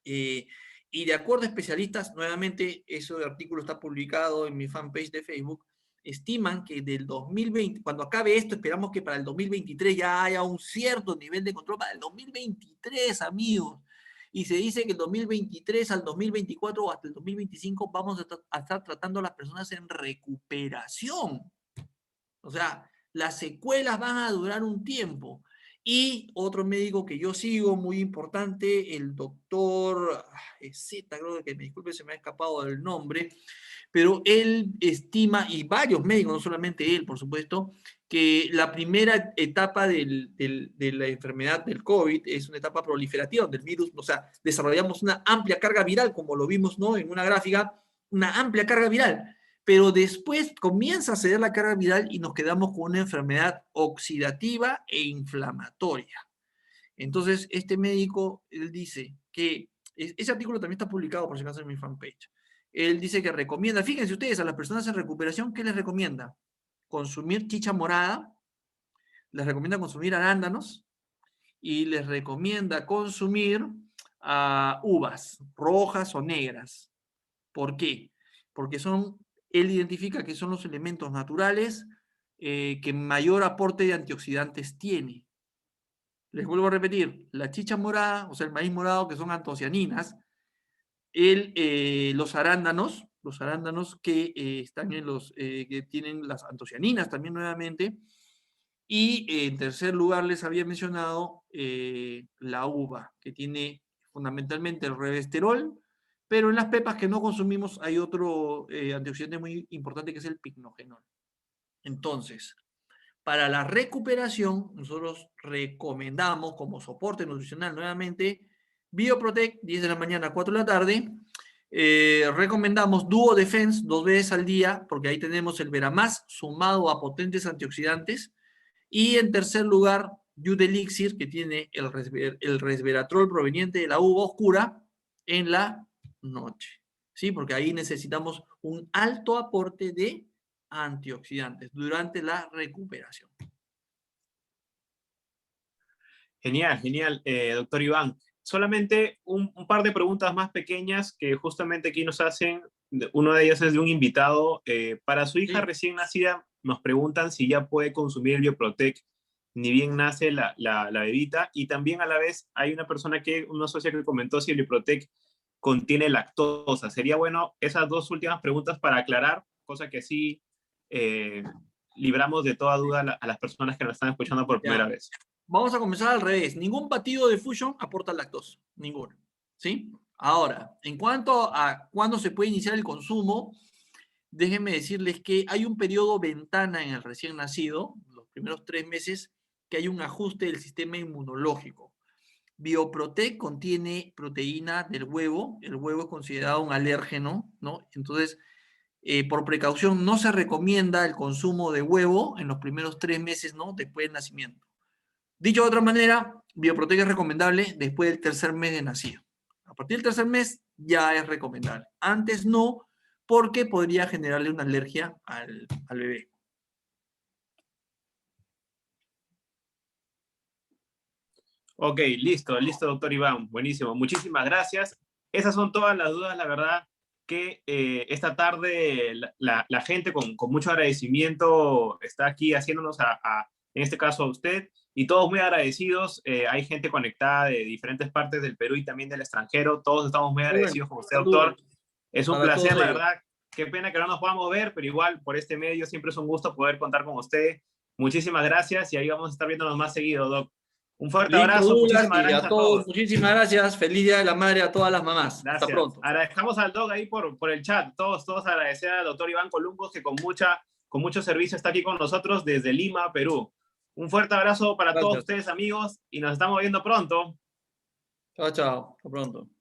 y de acuerdo a especialistas, nuevamente, ese artículo está publicado en mi fanpage de Facebook, estiman que del 2020, cuando acabe esto, esperamos que para el 2023 ya haya un cierto nivel de control, para el 2023, amigos. Y se dice que el 2023 al 2024 o hasta el 2025 vamos a estar tratando a las personas en recuperación. O sea, las secuelas van a durar un tiempo. Y otro médico que yo sigo, muy importante, el doctor Z, creo que me disculpe, se me ha escapado el nombre, pero él estima, y varios médicos, no solamente él, por supuesto, que la primera etapa de la enfermedad del COVID es una etapa proliferativa del virus, o sea, desarrollamos una amplia carga viral, como lo vimos, ¿no? En una gráfica, una amplia carga viral, pero después comienza a ceder la carga viral y nos quedamos con una enfermedad oxidativa e inflamatoria. Entonces, este médico, él dice que, ese artículo también está publicado por si acaso en mi fanpage, él dice que recomienda, fíjense ustedes, a las personas en recuperación, ¿qué les recomienda? Consumir chicha morada, les recomienda consumir arándanos y les recomienda consumir uvas rojas o negras. ¿Por qué? Porque él identifica que son los elementos naturales que mayor aporte de antioxidantes tiene. Les vuelvo a repetir, la chicha morada, o sea, el maíz morado, que son antocianinas, los arándanos que están que tienen las antocianinas también nuevamente, y en tercer lugar les había mencionado la uva, que tiene fundamentalmente el resveratrol, pero en las pepas que no consumimos hay otro antioxidante muy importante que es el picnogenol. Entonces, para la recuperación, nosotros recomendamos como soporte nutricional nuevamente Bioprotect, 10 de la mañana a 4 de la tarde. Recomendamos Duo Defense 2 veces al día, porque ahí tenemos el Veramás sumado a potentes antioxidantes. Y en tercer lugar, Youth Elixir, que tiene el resveratrol proveniente de la uva oscura en la noche. ¿Sí? Porque ahí necesitamos un alto aporte de antioxidantes durante la recuperación. Genial, genial, doctor Iván. Solamente un par de preguntas más pequeñas que justamente aquí nos hacen. Uno de ellas es de un invitado. Para su hija Sí. recién nacida, nos preguntan si ya puede consumir el Bioprotec ni bien nace la bebita. Y también a la vez hay una socia que comentó si el Bioprotec contiene lactosa. Sería bueno esas dos últimas preguntas para aclarar, cosa que sí eh, libramos de toda duda a las personas que nos están escuchando por primera Ya. vez. Vamos a comenzar al revés. Ningún batido de Fusion aporta lactosa. Ninguno. ¿Sí? Ahora, en cuanto a cuándo se puede iniciar el consumo, déjenme decirles que hay un periodo ventana en el recién nacido, los primeros 3 meses, que hay un ajuste del sistema inmunológico. Bioprotec contiene proteína del huevo. El huevo es considerado un alérgeno, ¿no? Entonces, por precaución, no se recomienda el consumo de huevo en los primeros 3 meses, ¿no? Después del nacimiento. Dicho de otra manera, Bioprotec es recomendable después del tercer mes de nacido. A partir del tercer mes ya es recomendable. Antes no, porque podría generarle una alergia al bebé. Ok, listo, listo, doctor Iván. Buenísimo. Muchísimas gracias. Esas son todas las dudas, la verdad, que esta tarde la gente con mucho agradecimiento está aquí haciéndonos en este caso a usted, y todos muy agradecidos. Hay gente conectada de diferentes partes del Perú y también del extranjero. Todos estamos muy Muy bueno, agradecidos con usted, doctor. saludos Es un para placer, todos la ellos. verdad. Qué pena que no nos podamos ver, pero igual por este medio siempre es un gusto poder contar con usted. Muchísimas gracias y ahí vamos a estar viéndonos más seguido, doc. Un fuerte Listo, abrazo, Douglas, muchísimas y gracias a a todos, todos. muchísimas gracias. Feliz Día de la Madre a todas las mamás. Hasta Gracias. pronto. Agradezcamos al doc ahí por el chat. Todos agradecer al doctor Iván Columbus, que con mucho servicio está aquí con nosotros desde Lima, Perú. Un fuerte abrazo para todos Gracias. ustedes, amigos, y nos estamos viendo pronto. Chao, chao. Hasta pronto.